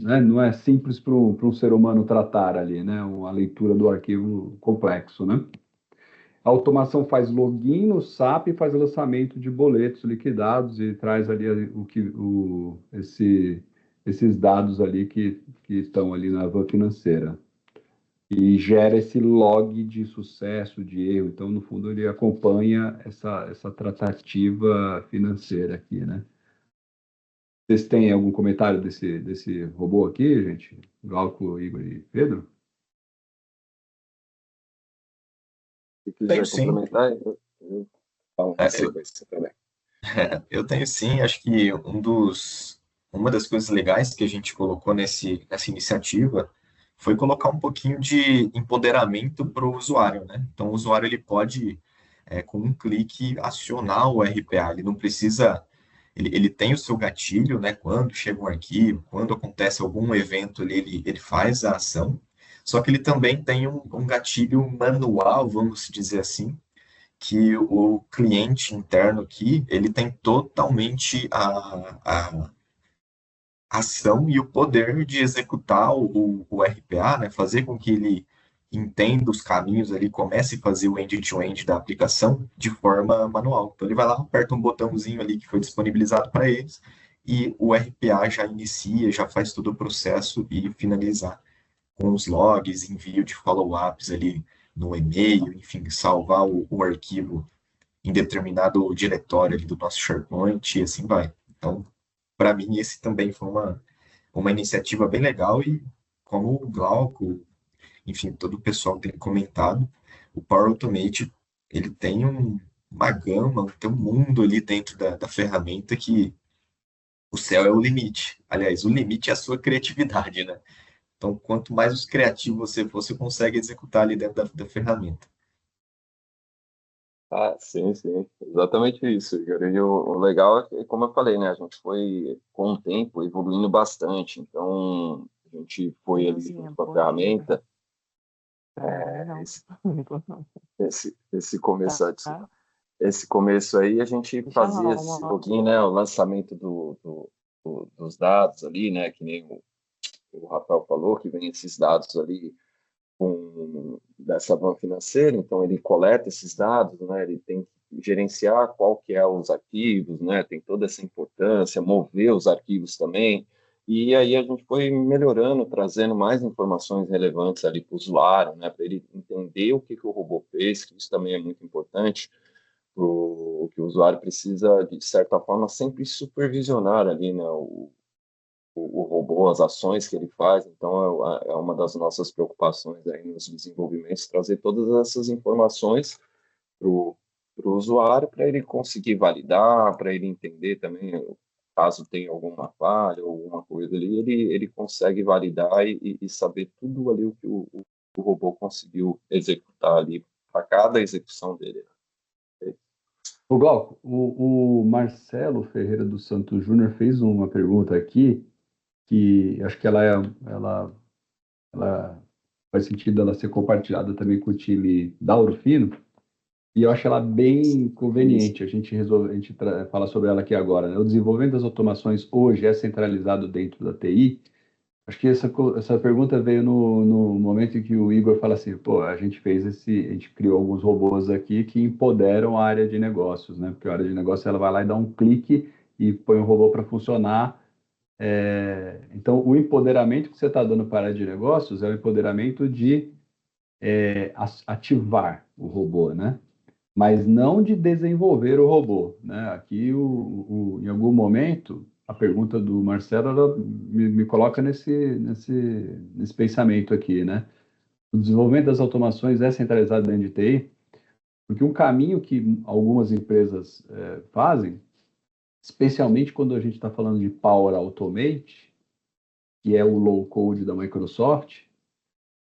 né, não é simples para um ser humano tratar ali, né? Uma leitura do arquivo complexo, né? A automação faz login no SAP e faz o lançamento de boletos liquidados e traz ali esses dados ali que estão ali na van financeira. E gera esse log de sucesso, de erro. Então, no fundo, ele acompanha essa tratativa financeira aqui, né? Vocês têm algum comentário desse robô aqui, gente? Glauco, Igor e Pedro? Se quiser Tenho sim. complementar, eu falo uma sequência também. Eu tenho sim, acho que uma das coisas legais que a gente colocou nessa iniciativa foi colocar um pouquinho de empoderamento para o usuário, né? Então, o usuário ele pode, com um clique, acionar o RPA, ele não precisa, ele tem o seu gatilho, né? Quando chega um arquivo, quando acontece algum evento, ele faz a ação, só que ele também tem um gatilho manual, vamos dizer assim, que o cliente interno aqui, ele tem totalmente a ação e o poder de executar o RPA, né? Fazer com que ele entenda os caminhos ali, comece a fazer o end-to-end da aplicação de forma manual. Então ele vai lá, aperta um botãozinho ali que foi disponibilizado para eles e o RPA já inicia, já faz todo o processo e finalizar com os logs, envio de follow-ups ali no e-mail, enfim, salvar o arquivo em determinado diretório ali do nosso SharePoint e assim vai. Então, para mim, esse também foi uma iniciativa bem legal e como o Glauco, enfim, todo o pessoal tem comentado, o Power Automate, ele tem uma gama, tem um mundo ali dentro da ferramenta que o céu é o limite. Aliás, o limite é a sua criatividade, né? Então, quanto mais os criativos você for, você consegue executar ali dentro da ferramenta. Ah, sim, sim, exatamente isso, Igor. E o legal é que, como eu falei, né, a gente foi, com o tempo, evoluindo bastante. Então, a gente foi ali junto com a ferramenta. Esse, esse começo, esse começo aí, a gente fazia esse pouquinho, né, o lançamento dos dados ali, né, que nem o Rafael falou, que vem esses dados ali dessa van financeira, então ele coleta esses dados, né, ele tem que gerenciar qual que é os arquivos, né, tem toda essa importância, mover os arquivos também, e aí a gente foi melhorando, trazendo mais informações relevantes ali para o usuário, né, para ele entender o que o robô fez, que isso também é muito importante, que o usuário precisa, de certa forma, sempre supervisionar ali, né, o robô, as ações que ele faz. Então, é uma das nossas preocupações aí nos desenvolvimentos, trazer todas essas informações para o usuário, para ele conseguir validar, para ele entender também, caso tenha alguma falha ou alguma coisa ali, ele consegue validar e saber tudo ali o que o robô conseguiu executar ali, para cada execução dele. O Glauco, o Marcelo Ferreira dos Santos Júnior fez uma pergunta aqui que acho que ela faz sentido ela ser compartilhada também com o time da Urufino, e eu acho ela bem conveniente. A gente fala sobre ela aqui agora, né? O desenvolvimento das automações hoje é centralizado dentro da TI. Acho que essa pergunta veio no momento em que o Igor fala assim, pô, a gente criou alguns robôs aqui que empoderam a área de negócios, né? Porque a área de negócio ela vai lá e dá um clique e põe o robô para funcionar. Então, o empoderamento que você está dando para a área de negócios é o empoderamento de ativar o robô, né? Mas não de desenvolver o robô, né? Aqui, em algum momento, a pergunta do Marcelo ela me coloca nesse pensamento aqui, né? O desenvolvimento das automações é centralizado dentro de TI, porque um caminho que algumas empresas fazem, especialmente quando a gente está falando de Power Automate, que é o low code da Microsoft,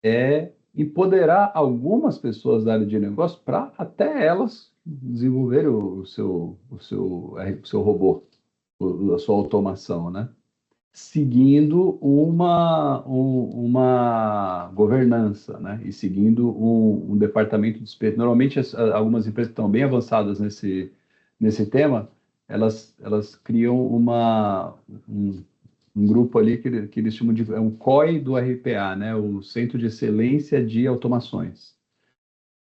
é empoderar algumas pessoas da área de negócio para até elas desenvolverem o seu robô, a sua automação, né? Seguindo uma governança, né? E seguindo um departamento de espelho. Normalmente, algumas empresas que estão bem avançadas nesse tema, elas criam um grupo ali que eles chamam de um COI do RPA, né? O Centro de Excelência de Automações.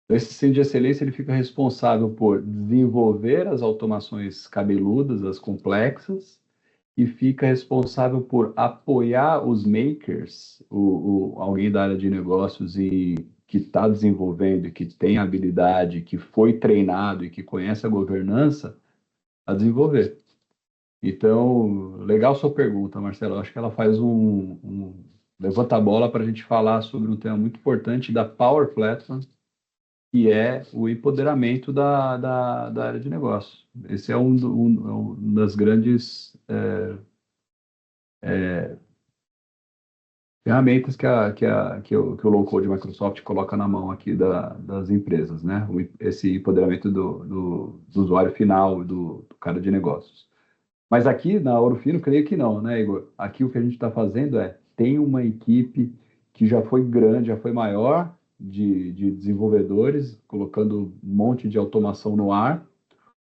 Então, esse Centro de Excelência ele fica responsável por desenvolver as automações cabeludas, as complexas, e fica responsável por apoiar os makers, alguém da área de negócios e que está desenvolvendo, que tem habilidade, que foi treinado e que conhece a governança, a desenvolver. Então, legal sua pergunta, Marcelo. Acho que ela faz levanta a bola para a gente falar sobre um tema muito importante da Power Platform, que é o empoderamento da área de negócio. Esse é um das grandes ferramentas que o Low Code Microsoft coloca na mão aqui das empresas, né? Esse empoderamento do usuário final, do cara de negócios. Mas aqui na Ouro Fino, creio que não, né, Igor? Aqui o que a gente está fazendo tem uma equipe que já foi grande, já foi maior de desenvolvedores, colocando um monte de automação no ar.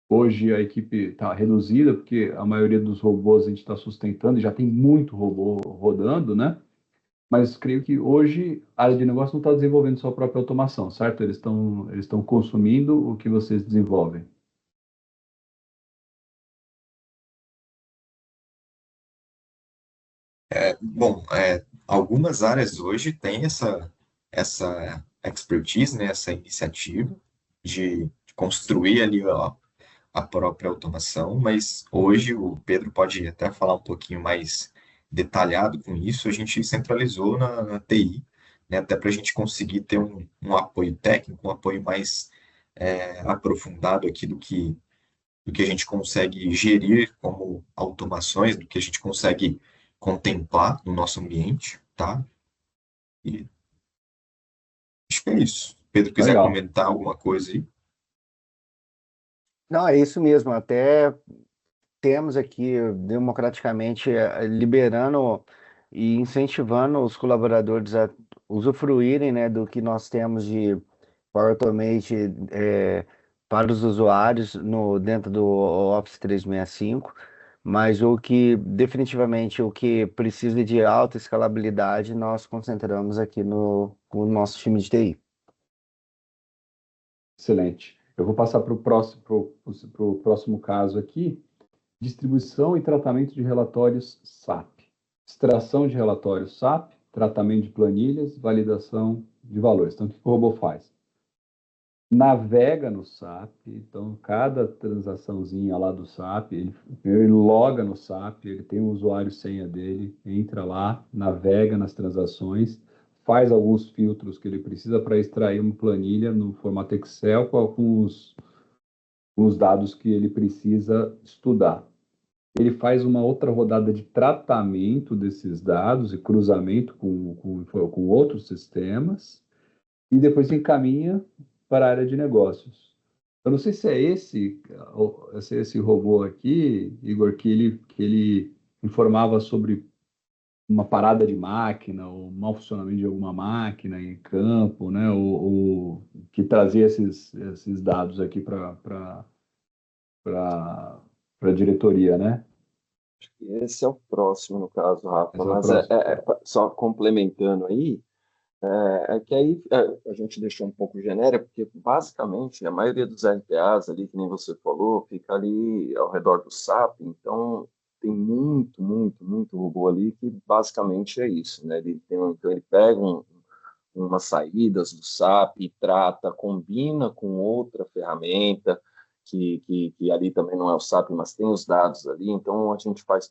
Hoje a equipe está reduzida, porque a maioria dos robôs a gente está sustentando, e já tem muito robô rodando, né? Mas creio que hoje a área de negócio não está desenvolvendo sua própria automação, certo? Eles estão consumindo o que vocês desenvolvem. Bom, algumas áreas hoje têm essa expertise, né, essa iniciativa de construir ali a própria automação, mas hoje o Pedro pode até falar um pouquinho mais detalhado com isso, a gente centralizou na TI, né, até para a gente conseguir ter um apoio técnico, um apoio mais aprofundado aqui do que a gente consegue gerir como automações, do que a gente consegue contemplar no nosso ambiente, tá? E acho que é isso. Pedro, quiser Legal. comentar alguma coisa aí? Não, é isso mesmo. Até temos aqui democraticamente liberando e incentivando os colaboradores a usufruírem, né, do que nós temos de Power Automate para os usuários dentro do Office 365, mas o que precisa de alta escalabilidade nós concentramos aqui no nosso time de TI. Excelente. Eu vou passar para o próximo caso aqui. Distribuição e tratamento de relatórios SAP. Extração de relatórios SAP, tratamento de planilhas, validação de valores. Então, o que o robô faz? Navega no SAP, então cada transaçãozinha lá do SAP, ele loga no SAP, ele tem o usuário e senha dele, entra lá, navega nas transações, faz alguns filtros que ele precisa para extrair uma planilha no formato Excel com os dados que ele precisa estudar. Ele faz uma outra rodada de tratamento desses dados e cruzamento com outros sistemas, e depois encaminha para a área de negócios. Eu não sei se é esse robô aqui, Igor, que ele informava sobre uma parada de máquina, ou mau funcionamento de alguma máquina em campo, né? Ou que trazia esses dados aqui para a diretoria, né? Esse é o próximo, no caso, Rafa, Esse é o mas próximo. só complementando aí, que aí a gente deixou um pouco genérico, porque basicamente a maioria dos RPAs ali, que nem você falou, fica ali ao redor do SAP, então tem muito, muito, muito robô ali que basicamente é isso, né? Então ele pega umas saídas do SAP e trata, combina com outra ferramenta, que ali também não é o SAP, mas tem os dados ali, então a gente faz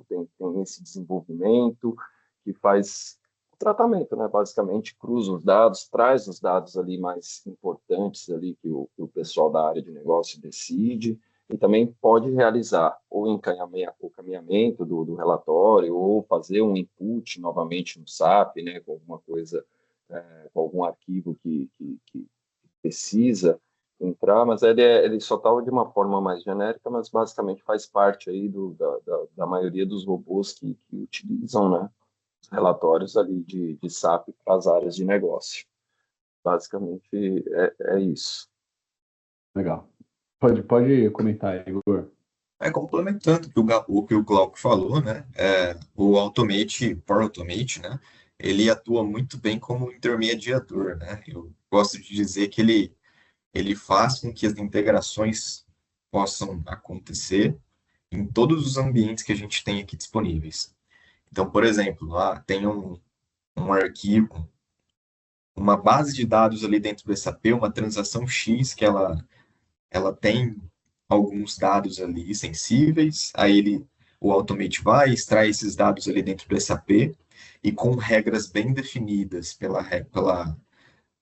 tem esse desenvolvimento que faz o tratamento, né? Basicamente cruza os dados, traz os dados ali mais importantes ali que o pessoal da área de negócio decide, e também pode realizar ou o caminhamento do relatório, ou fazer um input novamente no SAP, né, com alguma coisa, com algum arquivo que precisa entrar, mas ele só estava de uma forma mais genérica, mas basicamente faz parte aí da maioria dos robôs que utilizam, né, os relatórios ali de SAP para as áreas de negócio. Basicamente é isso. Legal. Pode comentar, Igor. Complementando o que o Glauco falou, né? O Automate, Power Automate, né? Ele atua muito bem como intermediador, né? Eu gosto de dizer que ele faz com que as integrações possam acontecer em todos os ambientes que a gente tem aqui disponíveis. Então, por exemplo, lá tem um arquivo, uma base de dados ali dentro do SAP, uma transação X que ela tem alguns dados ali sensíveis, o Automate vai, extrai esses dados ali dentro do SAP e com regras bem definidas pela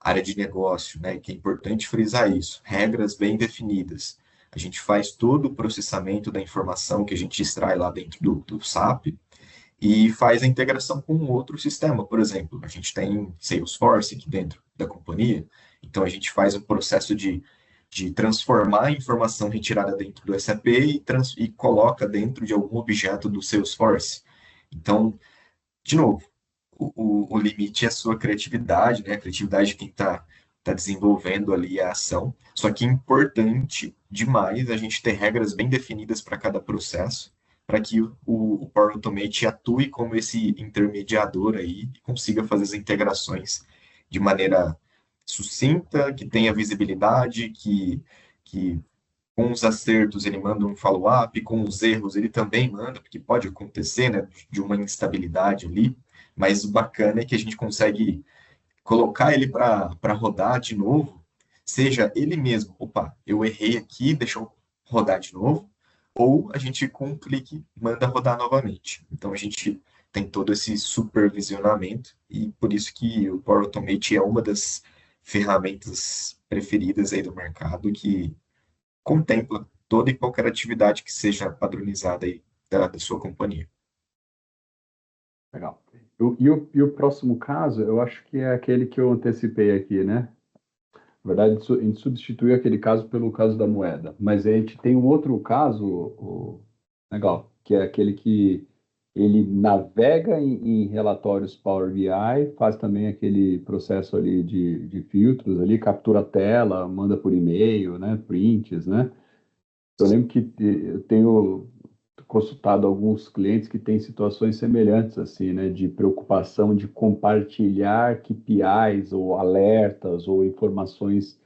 área de negócio, né? Que é importante frisar isso, regras bem definidas. A gente faz todo o processamento da informação que a gente extrai lá dentro do SAP e faz a integração com outro sistema. Por exemplo, a gente tem Salesforce aqui dentro da companhia, então a gente faz um processo de transformar a informação retirada dentro do SAP e coloca dentro de algum objeto do Salesforce. Então, de novo, o limite é a sua criatividade, né? A criatividade de quem tá desenvolvendo ali a ação. Só que é importante demais a gente ter regras bem definidas para cada processo, para que o Power Automate atue como esse intermediador aí e consiga fazer as integrações de maneira sucinta, que tenha visibilidade, que com os acertos ele manda um follow-up, com os erros ele também manda, porque pode acontecer, né, de uma instabilidade ali, mas o bacana é que a gente consegue colocar ele para rodar de novo, seja ele mesmo, opa, eu errei aqui, deixa eu rodar de novo, ou a gente com um clique manda rodar novamente. Então a gente tem todo esse supervisionamento, e por isso que o Power Automate é uma das ferramentas preferidas aí do mercado, que contempla toda e qualquer atividade que seja padronizada aí da sua companhia. Legal. E o próximo caso, eu acho que é aquele que eu antecipei aqui, né? Na verdade, a gente substituiu aquele caso pelo caso da moeda. Mas a gente tem um outro caso, legal, que é aquele que ele navega em relatórios Power BI, faz também aquele processo ali de filtros ali, captura a tela, manda por e-mail, né? Prints, né? Eu lembro que eu tenho consultado alguns clientes que têm situações semelhantes, assim, né, de preocupação de compartilhar KPIs ou alertas ou informações.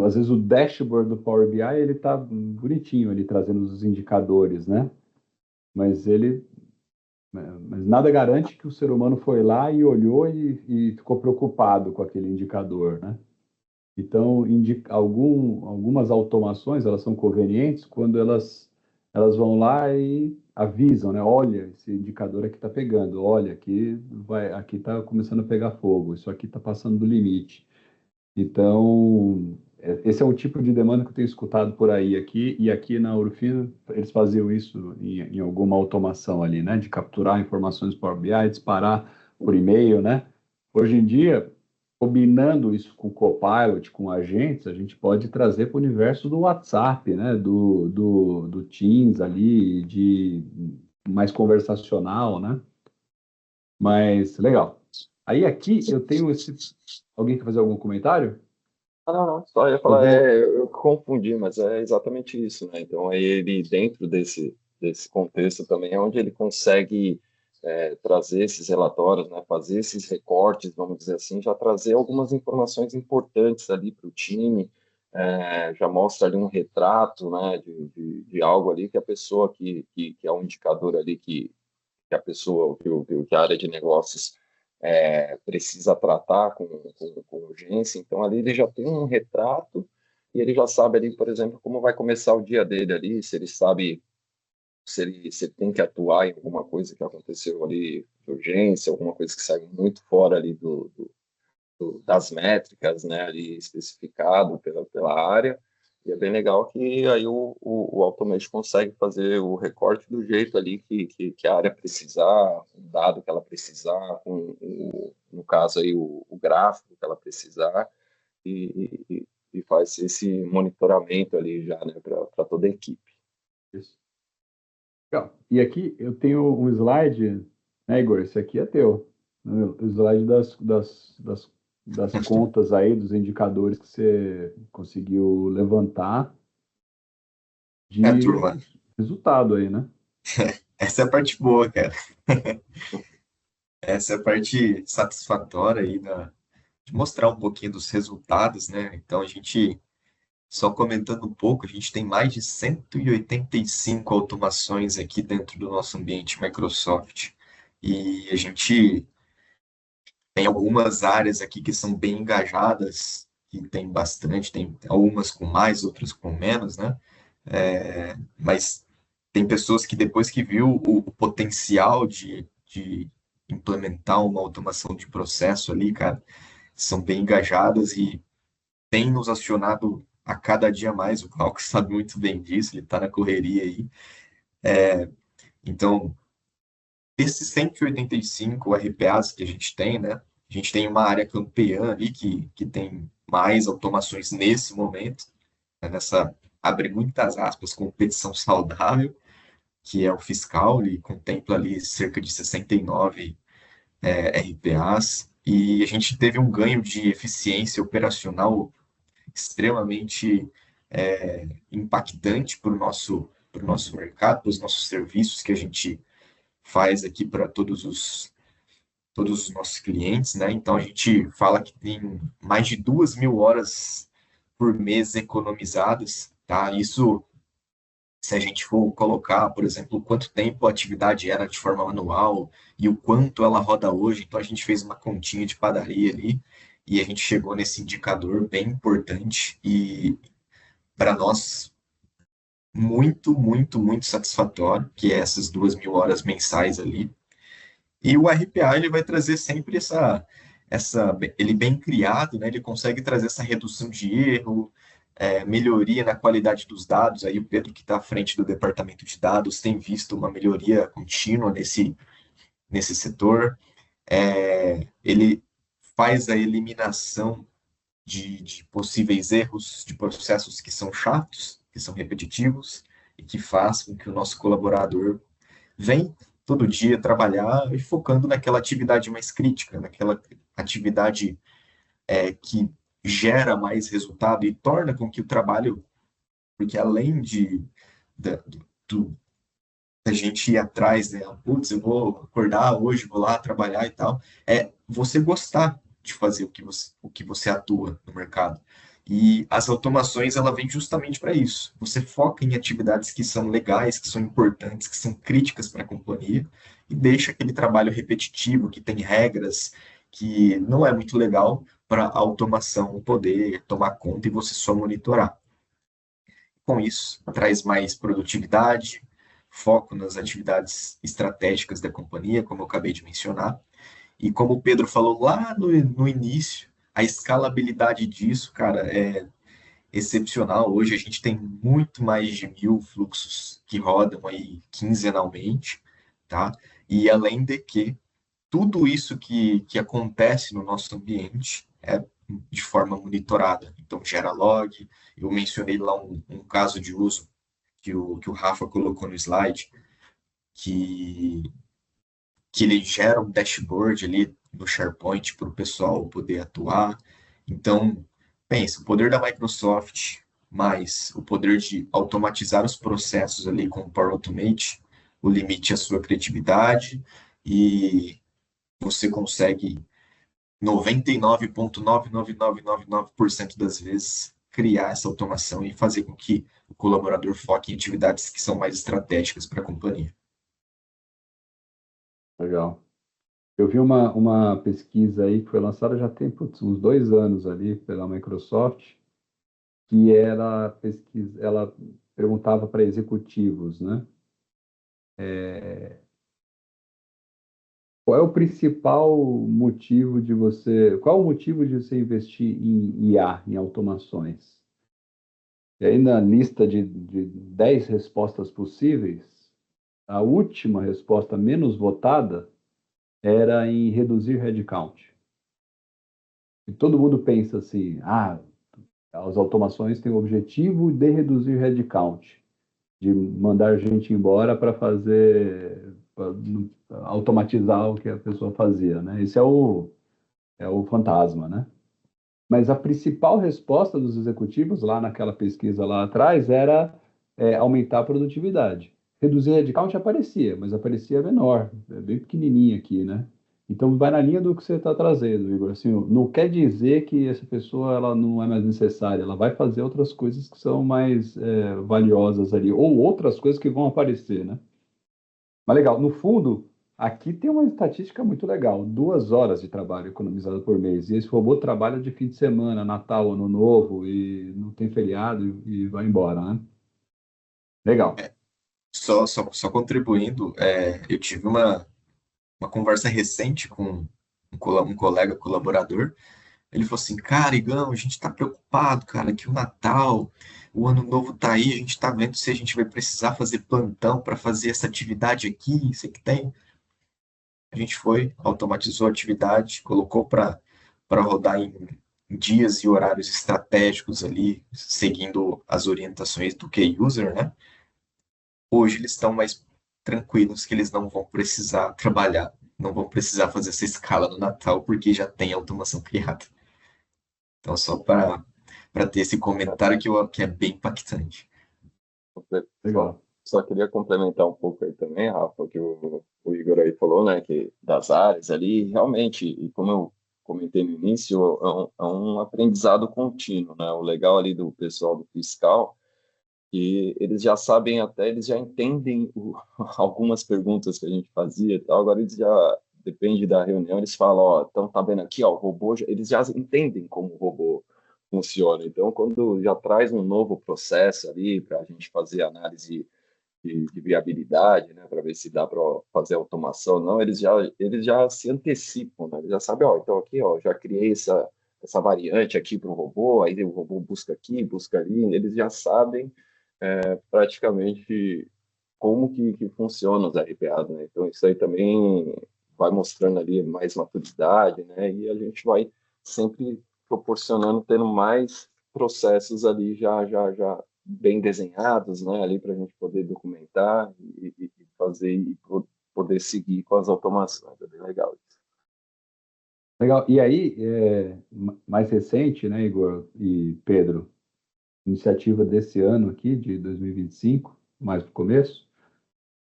Às vezes o dashboard do Power BI ele está bonitinho ali trazendo os indicadores, né? Mas mas nada garante que o ser humano foi lá e olhou e ficou preocupado com aquele indicador, né? Então, algumas automações, elas são convenientes quando elas vão lá e avisam, né? Olha, esse indicador aqui está pegando, olha, aqui está começando a pegar fogo, isso aqui está passando do limite. Então, esse é um tipo de demanda que eu tenho escutado por aí aqui, e aqui na Urufino eles faziam isso em alguma automação ali, né? De capturar informações Power BI, disparar por e-mail, né? Hoje em dia, combinando isso com o Copilot, com agentes, a gente pode trazer para o universo do WhatsApp, né? Do Teams ali, de mais conversacional, né? Mas, legal. Aí aqui eu tenho esse... Alguém quer fazer algum comentário? Não, só ia Eu falar, vou... eu confundi, mas é exatamente isso, né? Então, aí ele, dentro desse contexto também, é onde ele consegue trazer esses relatórios, né? Fazer esses recortes, vamos dizer assim, já trazer algumas informações importantes ali para o time, já mostra ali um retrato, né? De algo ali que a pessoa que é um indicador ali que a pessoa, que a área de negócios precisa tratar com urgência. Então, ali ele já tem um retrato e ele já sabe ali, por exemplo, como vai começar o dia dele ali, se ele sabe se ele tem que atuar em alguma coisa que aconteceu ali de urgência, alguma coisa que saiu muito fora ali das métricas, né, ali especificado pela área. E é bem legal que aí o Automate consegue fazer o recorte do jeito ali que a área precisar, o dado que ela precisar, no caso aí o gráfico que ela precisar, e faz esse monitoramento ali já, né, para toda a equipe. Isso. Legal. E aqui eu tenho um slide, né, Igor? Esse aqui é teu. O slide das contas aí, dos indicadores que você conseguiu levantar de Turma, resultado aí, né? essa é a parte boa, cara. Essa é a parte satisfatória aí de mostrar um pouquinho dos resultados, né? Então, a gente, só comentando um pouco, a gente tem mais de 185 automações aqui dentro do nosso ambiente Microsoft. E a gente tem algumas áreas aqui que são bem engajadas, que tem bastante, tem algumas com mais, outras com menos, né? Mas tem pessoas que depois que viu o potencial de implementar uma automação de processo ali, cara, são bem engajadas e têm nos acionado a cada dia mais. O Glauco sabe muito bem disso, ele está na correria aí. Então, desses 185 RPAs que a gente tem, né? A gente tem uma área campeã ali que tem mais automações nesse momento, né, nessa, abre muitas aspas, competição saudável, que é o fiscal, ele contempla ali cerca de 69 RPAs, e a gente teve um ganho de eficiência operacional extremamente impactante para o nosso mercado, para os nossos serviços que a gente faz aqui para todos os nossos clientes, né? Então a gente fala que tem mais de 2.000 horas por mês economizadas, tá? Isso, se a gente for colocar, por exemplo, quanto tempo a atividade era de forma manual e o quanto ela roda hoje, então a gente fez uma continha de padaria ali e a gente chegou nesse indicador bem importante e para nós muito, muito, muito satisfatório, que é essas 2.000 horas mensais ali. E o RPA ele vai trazer sempre ele bem criado, né? Ele consegue trazer essa redução de erro, melhoria na qualidade dos dados. Aí o Pedro, que está à frente do departamento de dados, tem visto uma melhoria contínua nesse setor. Ele faz a eliminação de possíveis erros de processos que são chatos, que são repetitivos, e que faz com que o nosso colaborador venha todo dia trabalhar e focando naquela atividade mais crítica, naquela atividade que gera mais resultado e torna com que o trabalho, porque além da, do, da gente ir atrás, né? Putz, eu vou acordar hoje, vou lá trabalhar e tal. É você gostar de fazer o que você atua no mercado. E as automações, ela vem justamente para isso. Você foca em atividades que são legais, que são importantes, que são críticas para a companhia, e deixa aquele trabalho repetitivo, que tem regras, que não é muito legal para a automação poder tomar conta e você só monitorar. Com isso, traz mais produtividade, foco nas atividades estratégicas da companhia, como eu acabei de mencionar. E como o Pedro falou lá no início, a escalabilidade disso, cara, é excepcional. Hoje a gente tem muito mais de 1.000 fluxos que rodam aí quinzenalmente, tá? E além de que tudo isso que acontece no nosso ambiente é de forma monitorada. Então, gera log. Eu mencionei lá um caso de uso que o Rafa colocou no slide, que, que ele gera um dashboard ali no SharePoint para o pessoal poder atuar. Então, pensa, o poder da Microsoft mais o poder de automatizar os processos ali com o Power Automate, o limite é a sua criatividade e você consegue 99,99999% das vezes criar essa automação e fazer com que o colaborador foque em atividades que são mais estratégicas para a companhia. Legal. Eu vi uma pesquisa aí que foi lançada já tem uns 2 anos ali pela Microsoft, que ela perguntava para executivos, né? Qual é o principal motivo de você, qual o motivo de você investir em IA, em automações? E aí na lista de 10 respostas possíveis, a última resposta menos votada era em reduzir headcount. E todo mundo pensa assim, as automações têm o objetivo de reduzir headcount, de mandar gente embora para automatizar o que a pessoa fazia, né? Esse é o fantasma, né? Mas a principal resposta dos executivos lá naquela pesquisa lá atrás era aumentar a produtividade. Reduzir headcount aparecia, mas aparecia menor, bem pequenininho aqui, né? Então vai na linha do que você está trazendo, Igor. Assim, não quer dizer que essa pessoa ela não é mais necessária, ela vai fazer outras coisas que são mais valiosas ali, ou outras coisas que vão aparecer, né? Mas legal, no fundo, aqui tem uma estatística muito legal: 2 horas de trabalho economizado por mês. E esse robô trabalha de fim de semana, Natal, Ano Novo, e não tem feriado e vai embora, né? Legal. Só contribuindo, eu tive uma conversa recente com um colega colaborador. Ele falou assim, cara, Igão, a gente está preocupado, cara, que o Natal, o Ano Novo tá aí, a gente está vendo se a gente vai precisar fazer plantão para fazer essa atividade aqui, isso que tem. A gente foi, automatizou a atividade, colocou para rodar em dias e horários estratégicos ali, seguindo as orientações do key user, né? Hoje eles estão mais tranquilos que eles não vão precisar trabalhar, não vão precisar fazer essa escala no Natal, porque já tem automação criada. Então, só para ter esse comentário que é bem impactante. Legal. Só queria complementar um pouco aí também, Rafa, que o Igor aí falou, né, que das áreas ali, realmente, e como eu comentei no início, é um aprendizado contínuo, né? O legal ali do pessoal do fiscal, que eles já sabem até, eles já entendem algumas perguntas que a gente fazia e tal, agora eles já, depende da reunião, eles falam, ó, então tá vendo aqui, ó, o robô, eles já entendem como o robô funciona. Então, quando já traz um novo processo ali para a gente fazer análise de viabilidade, né, para ver se dá para fazer automação ou não, eles já se antecipam, né, eles já sabem, ó, então aqui, ó, já criei essa variante aqui para o robô, aí o robô busca aqui, busca ali, eles já sabem praticamente como que funciona os RPAs, né? Então isso aí também vai mostrando ali mais maturidade, né? E a gente vai sempre proporcionando, tendo mais processos ali já bem desenhados, né? Ali para a gente poder documentar e fazer e poder seguir com as automações. É bem legal isso. Legal. E aí, mais recente, né, Igor e Pedro, iniciativa desse ano aqui, de 2025, mais para o começo,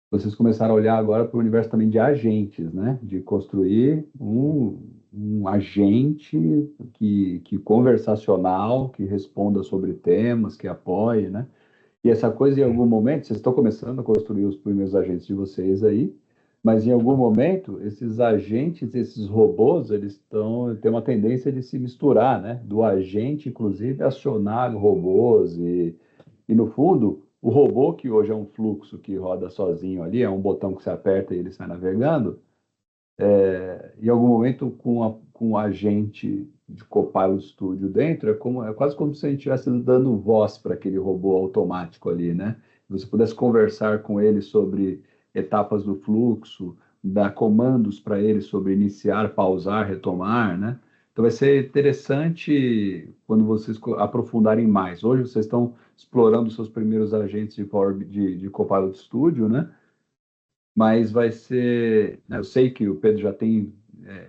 vocês começaram a olhar agora para o universo também de agentes, né? De construir um agente que conversacional, que responda sobre temas, que apoie, né? E essa coisa, em algum momento, vocês estão começando a construir os primeiros agentes de vocês aí, mas em algum momento, esses agentes, esses robôs, têm uma tendência de se misturar, né? Do agente, inclusive, acionar robôs e no fundo, o robô, que hoje é um fluxo que roda sozinho ali, é um botão que você aperta e ele sai navegando, em algum momento, com o agente de Copilot Studio dentro, é quase como se a gente estivesse dando voz para aquele robô automático ali, né? Você pudesse conversar com ele sobre etapas do fluxo, dar comandos para ele sobre iniciar, pausar, retomar, né? Então vai ser interessante quando vocês aprofundarem mais. Hoje vocês estão explorando os seus primeiros agentes de Copilot Studio, né? Mas vai ser, né, eu sei que o Pedro já tem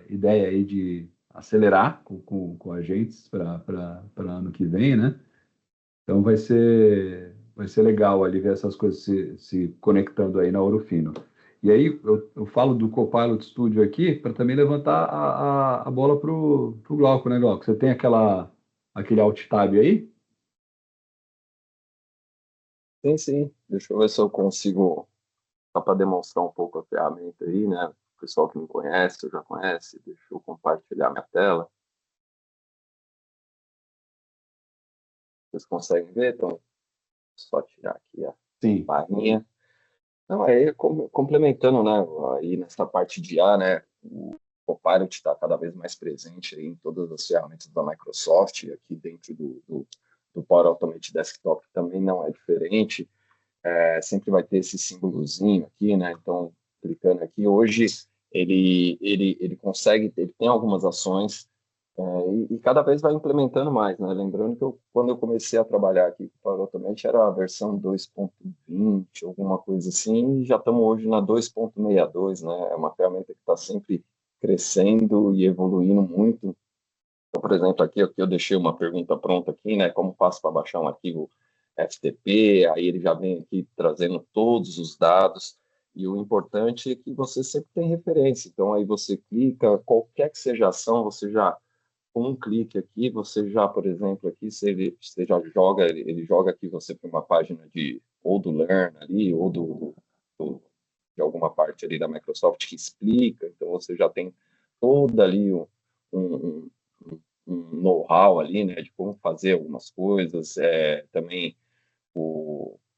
ideia aí de acelerar com agentes para ano que vem, né? Então vai ser legal ali ver essas coisas se conectando aí na Ouro Fino. E aí eu falo do Copilot Studio aqui para também levantar a bola para o Glauco, né, Glauco? Você tem aquele Alt Tab aí? Sim. Deixa eu ver se eu consigo, só para demonstrar um pouco a ferramenta aí, né? O pessoal que me conhece, ou já conhece, deixa eu compartilhar minha tela. Vocês conseguem ver? Então, só tirar aqui a Sim. barrinha. Não, aí complementando, né, aí nessa parte de IA, né, o Copilot está cada vez mais presente aí em todas as ferramentas da Microsoft, aqui dentro do Power Automate Desktop também não é diferente, sempre vai ter esse símbolozinho aqui, né, então, clicando aqui, hoje ele consegue, ele tem algumas ações, e cada vez vai implementando mais, né? Lembrando que quando eu comecei a trabalhar aqui com o Power Automate era a versão 2.20, alguma coisa assim, e já estamos hoje na 2.62, né? É uma ferramenta que está sempre crescendo e evoluindo muito. Então, por exemplo, aqui eu deixei uma pergunta pronta aqui, né? Como faço para baixar um arquivo FTP? Aí ele já vem aqui trazendo todos os dados. E o importante é que você sempre tem referência. Então, aí você clica, qualquer que seja a ação, você já com um clique aqui, você já, por exemplo, aqui, você já joga, ele joga aqui você para uma página ou do Learn ali, ou de alguma parte ali da Microsoft que explica, então você já tem todo ali um, um know-how ali, né, de como fazer algumas coisas, também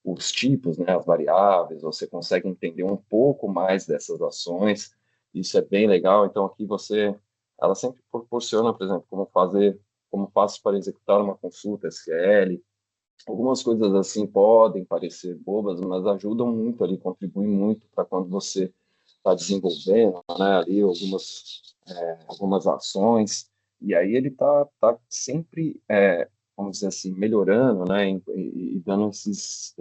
os tipos, né, as variáveis, você consegue entender um pouco mais dessas ações, isso é bem legal, então aqui ela sempre proporciona, por exemplo, como faço para executar uma consulta SQL, algumas coisas assim podem parecer bobas, mas ajudam muito ali, contribuem muito para quando você está desenvolvendo, né, ali algumas ações, e aí ele tá sempre vamos dizer assim, melhorando, né, e dando esses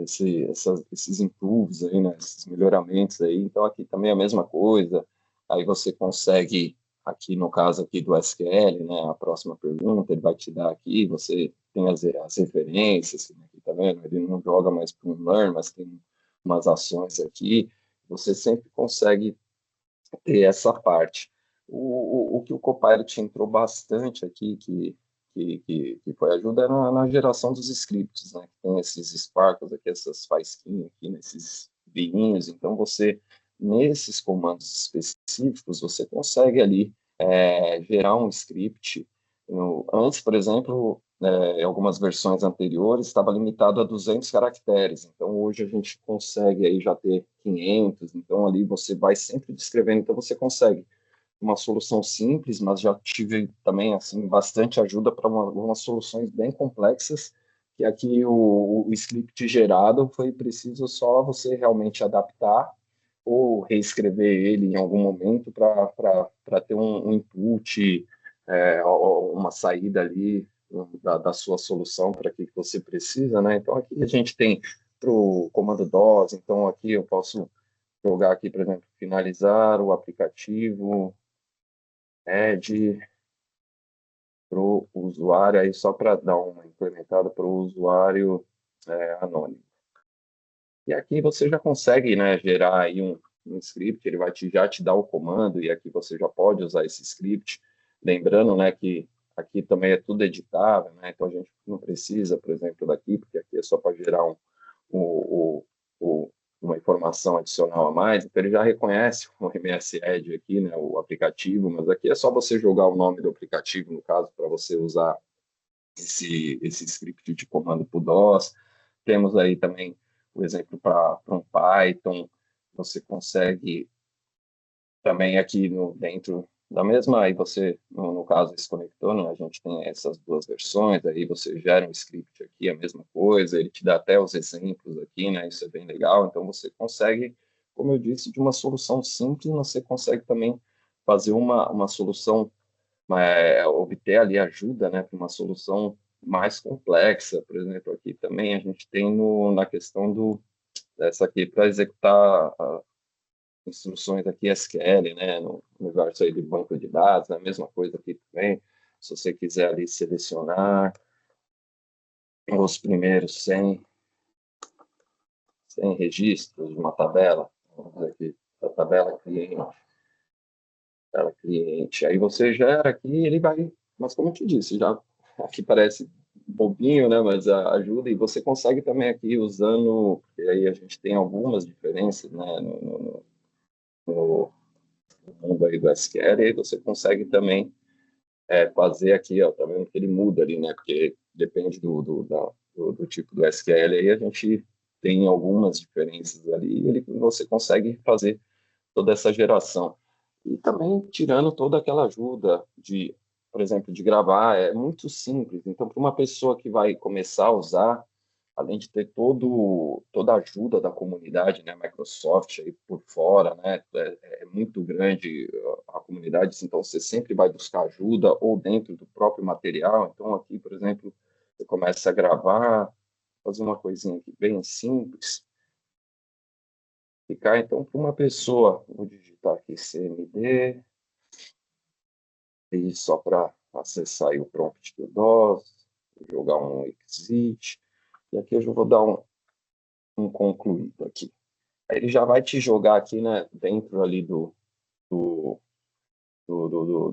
improves aí, né, esses melhoramentos aí. Então, aqui também é a mesma coisa. Aí você consegue, aqui no caso aqui do SQL, né, a próxima pergunta, ele vai te dar aqui, você tem as referências, né, aqui tá vendo? Ele não joga mais para um learn, mas tem umas ações aqui. Você sempre consegue ter essa parte. O que o Copilot entrou bastante aqui, que foi ajuda, é na geração dos scripts, né? Tem esses sparkles aqui, essas faísquinhas aqui, nesses biinhos. Então, nesses comandos específicos, você consegue ali gerar um script. Antes, por exemplo, em algumas versões anteriores, estava limitado a 200 caracteres. Então, hoje a gente consegue aí já ter 500. Então, ali você vai sempre descrevendo. Então, você consegue uma solução simples, mas já tive também assim bastante ajuda para umas soluções bem complexas, que aqui o script gerado foi preciso só você realmente adaptar ou reescrever ele em algum momento para ter um input, uma saída ali da sua solução para que você precisa, né? Então aqui a gente tem para o comando DOS, então aqui eu posso jogar aqui, por exemplo, finalizar o aplicativo, add para o usuário, aí só para dar uma implementada para o usuário anônimo. E aqui você já consegue, né, gerar aí um script, ele vai já te dar o comando, e aqui você já pode usar esse script. Lembrando, né, que aqui também é tudo editável, né, então a gente não precisa, por exemplo, daqui, porque aqui é só para gerar uma informação adicional a mais, então ele já reconhece o MS Edge aqui, né, o aplicativo, mas aqui é só você jogar o nome do aplicativo, no caso, para você usar esse script de comando para o DOS. Temos aí também o exemplo para um Python, você consegue também aqui dentro da mesma, aí você, no caso, esse conector, né, a gente tem essas duas versões, aí você gera um script aqui, a mesma coisa, ele te dá até os exemplos aqui, né, isso é bem legal, então você consegue, como eu disse, de uma solução simples, você consegue também fazer uma solução, obter ali ajuda, né, para uma solução mais complexa. Por exemplo, aqui também a gente tem na questão dessa aqui para executar instruções aqui SQL, né, no universo aí de banco de dados, né, a mesma coisa aqui também. Se você quiser ali selecionar os primeiros 100 registros de uma tabela, vamos dizer aqui, a tabela cliente, aí você gera aqui, ele vai, mas como eu te disse, já aqui parece bobinho, né, mas ajuda, e você consegue também aqui usando, porque aí a gente tem algumas diferenças, né, no mundo aí do SQL, e aí você consegue também fazer aqui, ó, tá vendo que ele muda ali, né, porque depende do tipo do SQL, aí a gente tem algumas diferenças ali, e você consegue fazer toda essa geração. E também tirando toda aquela ajuda de, por exemplo, de gravar, é muito simples. Então, para uma pessoa que vai começar a usar, além de ter toda a ajuda da comunidade, né, Microsoft aí por fora, né, é muito grande a comunidade, então você sempre vai buscar ajuda ou dentro do próprio material. Então, aqui, por exemplo, você começa a gravar, fazer uma coisinha aqui bem simples, ficar, então, para uma pessoa, vou digitar aqui CMD, e só para acessar aí o prompt do DOS, jogar um exit, e aqui eu já vou dar um concluído aqui. Aí ele já vai te jogar aqui, né, dentro ali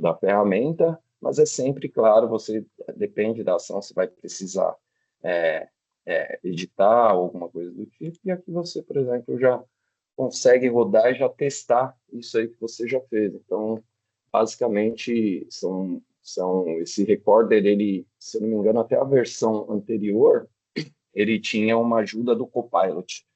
da ferramenta, mas é sempre, claro, você depende da ação, você vai precisar editar alguma coisa do tipo, e aqui você, por exemplo, já consegue rodar e já testar isso aí que você já fez. Então, basicamente, esse recorder, ele, se eu não me engano, até a versão anterior, ele tinha uma ajuda do Copilot.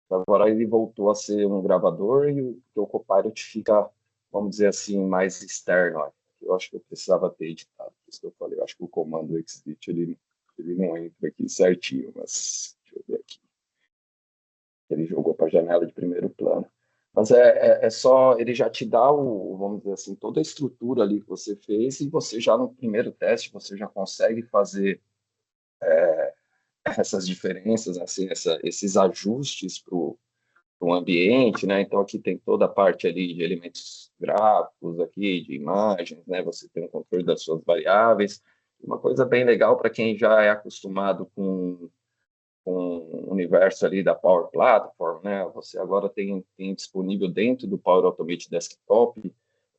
Agora ele voltou a ser um gravador e o Copilot fica, vamos dizer assim, mais externo. Ó. Eu acho que eu precisava ter editado, por isso que eu falei. Eu acho que o comando exit, ele não entra aqui certinho, mas deixa eu ver aqui. Ele jogou para a janela de primeiro plano. Mas é só, ele já te dá vamos dizer assim, toda a estrutura ali que você fez e você já no primeiro teste, você já consegue fazer essas diferenças, assim, esses ajustes para o ambiente, né? Então aqui tem toda a parte ali de elementos gráficos aqui, de imagens, né? Você tem o controle das suas variáveis. Uma coisa bem legal para quem já é acostumado com o universo ali da Power Platform, né? Você agora tem disponível dentro do Power Automate Desktop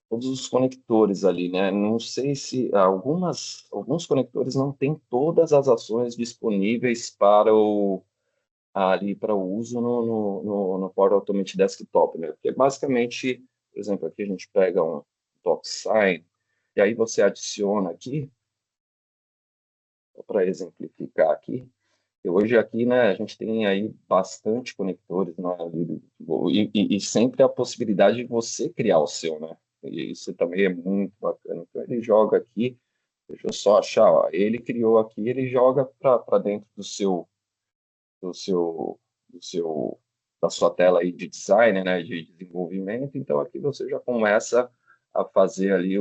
todos os conectores ali, né? Não sei se alguns conectores não têm todas as ações disponíveis para o uso no Power Automate Desktop, né? Porque basicamente, por exemplo, aqui a gente pega um DocSign e aí você adiciona aqui para exemplificar aqui, hoje aqui, né, a gente tem aí bastante conectores, né, e sempre a possibilidade de você criar o seu, né? E isso também é muito bacana. Então ele joga aqui, deixa eu só achar, ó, ele criou aqui, ele joga para dentro do seu, do seu, da sua tela aí de design, né, de desenvolvimento. Então aqui você já começa a fazer ali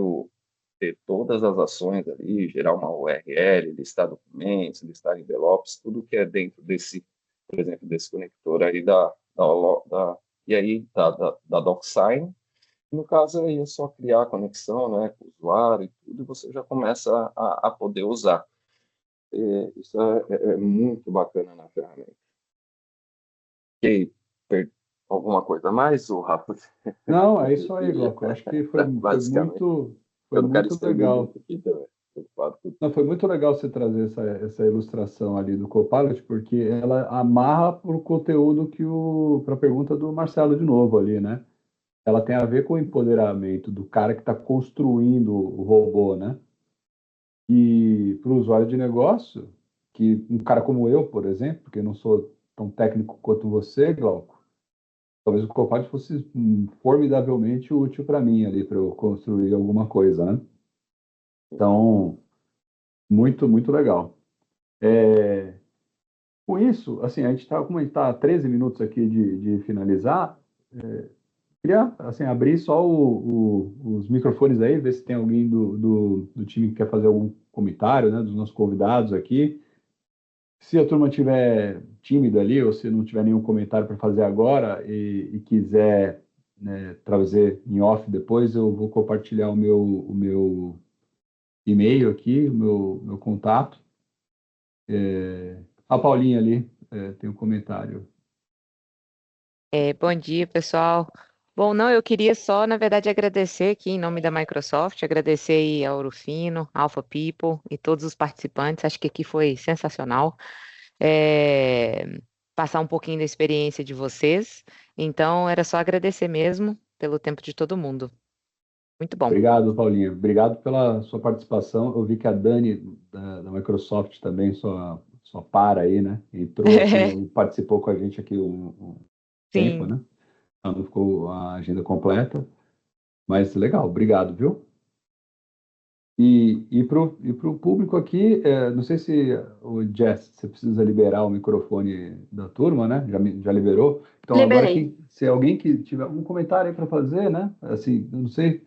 ter todas as ações ali, gerar uma URL, listar documentos, listar envelopes, tudo que é dentro desse, por exemplo, desse conector aí da DocSign. No caso aí é só criar a conexão, né, com o usuário e tudo, e você já começa a poder usar. Isso é muito bacana na ferramenta. E alguma coisa a mais, o Rafa? Não, é isso aí, Glauco. Eu acho que Basicamente. foi Eu não quero muito estender legal. muito aqui também. Preocupado com Não, foi muito legal você trazer essa ilustração ali do Copilot, porque ela amarra para o conteúdo para a pergunta do Marcelo de novo ali, né? Ela tem a ver com o empoderamento do cara que está construindo o robô, né? E para o usuário de negócio, que um cara como eu, por exemplo, que eu não sou tão técnico quanto você, Glauco, talvez o Copilot fosse formidavelmente útil para mim ali, para eu construir alguma coisa, né? Então, muito, muito legal. Com isso, assim, como a gente está a 13 minutos aqui de finalizar, queria assim, abrir só os microfones aí, ver se tem alguém do time que quer fazer algum comentário, né, dos nossos convidados aqui. Se a turma tiver tímida ali, ou se não tiver nenhum comentário para fazer agora e quiser, né, trazer em off depois, eu vou compartilhar o meu e-mail aqui, o meu contato. A Paulinha ali tem um comentário. Bom dia, pessoal. Bom, não, eu queria só, na verdade, agradecer aqui em nome da Microsoft, agradecer aí ao Rufino, Alpha People e todos os participantes. Acho que aqui foi sensacional. Passar um pouquinho da experiência de vocês. Então, era só agradecer mesmo pelo tempo de todo mundo. Muito bom. Obrigado, Paulinha. Obrigado pela sua participação. Eu vi que a Dani, da Microsoft, também só para aí, né? Entrou aqui, participou com a gente aqui um tempo, Sim. né? Ela não ficou a agenda completa, mas legal, obrigado, viu? E para o público aqui, não sei se o Jess, você precisa liberar o microfone da turma, né? Já liberou. Então, agora, Liberei. se alguém que tiver algum comentário aí para fazer, né? Assim, eu não sei,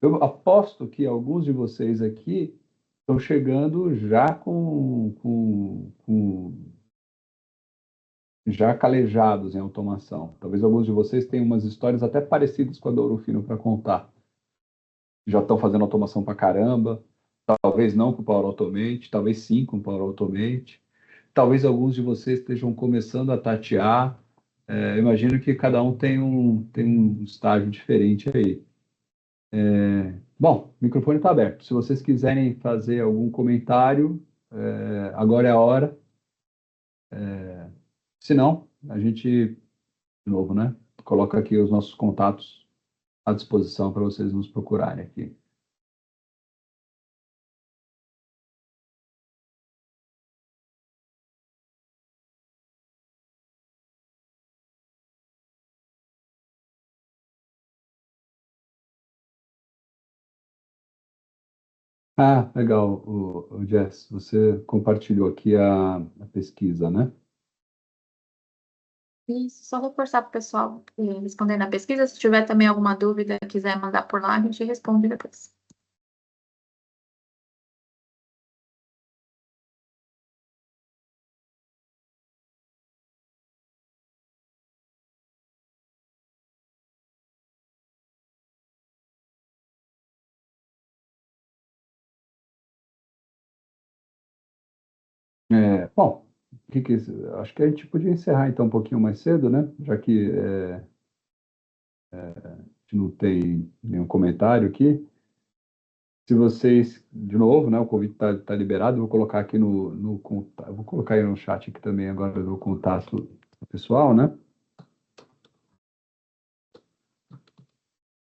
eu aposto que alguns de vocês aqui estão chegando já já calejados em automação. Talvez alguns de vocês tenham umas histórias até parecidas com a do Ouro Fino para contar. Já estão fazendo automação para caramba, talvez não com o Power Automate, talvez sim com o Power Automate. Talvez alguns de vocês estejam começando a tatear. Eu imagino que cada um tem um estágio diferente aí. Bom, o microfone está aberto. Se vocês quiserem fazer algum comentário, agora é a hora. Se não, a gente, de novo, né? Coloca aqui os nossos contatos à disposição para vocês nos procurarem aqui. Ah, legal, o Jess, você compartilhou aqui a pesquisa, né? Isso, só reforçar para o pessoal responder na pesquisa. Se tiver também alguma dúvida, quiser mandar por lá, a gente responde depois. Bom, acho que a gente podia encerrar então um pouquinho mais cedo, né? Já que a gente não tem nenhum comentário aqui. Se vocês, de novo, né? O convite está liberado. Eu vou colocar aqui eu vou colocar aí no chat aqui também agora o contato pessoal, né?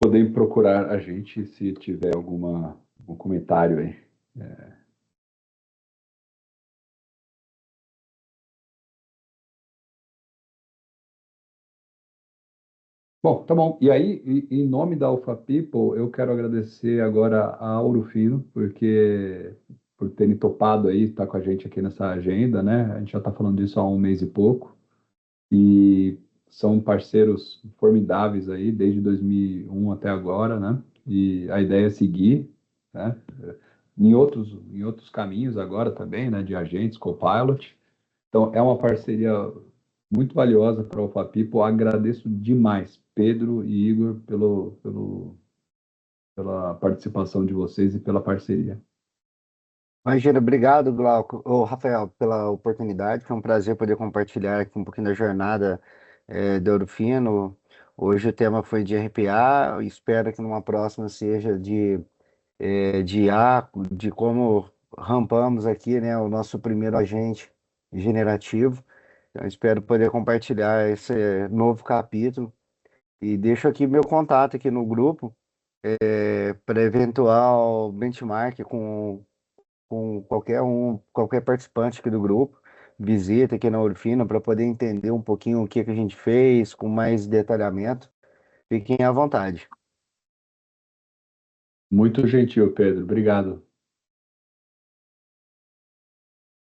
Podem procurar a gente se tiver algum comentário aí. Bom, tá bom. E aí, em nome da Alpha People, eu quero agradecer agora a Ouro Fino, porque por terem topado aí, estar com a gente aqui nessa agenda, né? A gente já está falando disso há um mês e pouco, e são parceiros formidáveis aí, desde 2001 até agora, né? E a ideia é seguir, né? Em outros caminhos agora também, né? De agentes, Copilot. Então, é uma parceria muito valiosa para o Alpha People. Agradeço demais, Pedro e Igor, pela participação de vocês e pela parceria. Imagina, obrigado, Glauco. Ô, Rafael, pela oportunidade. Foi um prazer poder compartilhar aqui um pouquinho da jornada do Ouro Fino. Hoje o tema foi de RPA. Espero que numa próxima seja de IA, de como rampamos aqui, né, o nosso primeiro agente generativo. Então, espero poder compartilhar esse novo capítulo. E deixo aqui meu contato aqui no grupo para eventual benchmark com qualquer participante aqui do grupo, visita aqui na Orfina para poder entender um pouquinho o que que a gente fez, com mais detalhamento. Fiquem à vontade. Muito gentil, Pedro. Obrigado.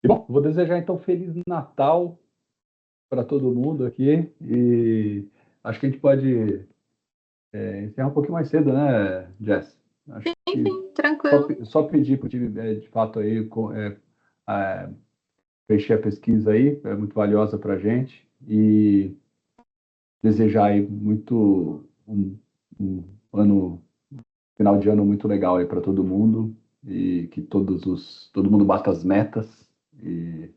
E, bom, vou desejar então Feliz Natal para todo mundo aqui. E acho que a gente pode encerrar um pouquinho mais cedo, né, Jess? Acho Sim, que sim, tranquilo. só pedir para o time, de fato, aí, é, fechar a pesquisa aí, é muito valiosa para a gente. E desejar aí um ano, final de ano muito legal aí para todo mundo e que todo mundo bata as metas e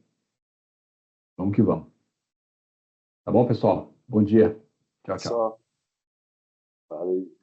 vamos que vamos. Tá bom, pessoal? Bom dia. Tchau, tchau. Só. Valeu.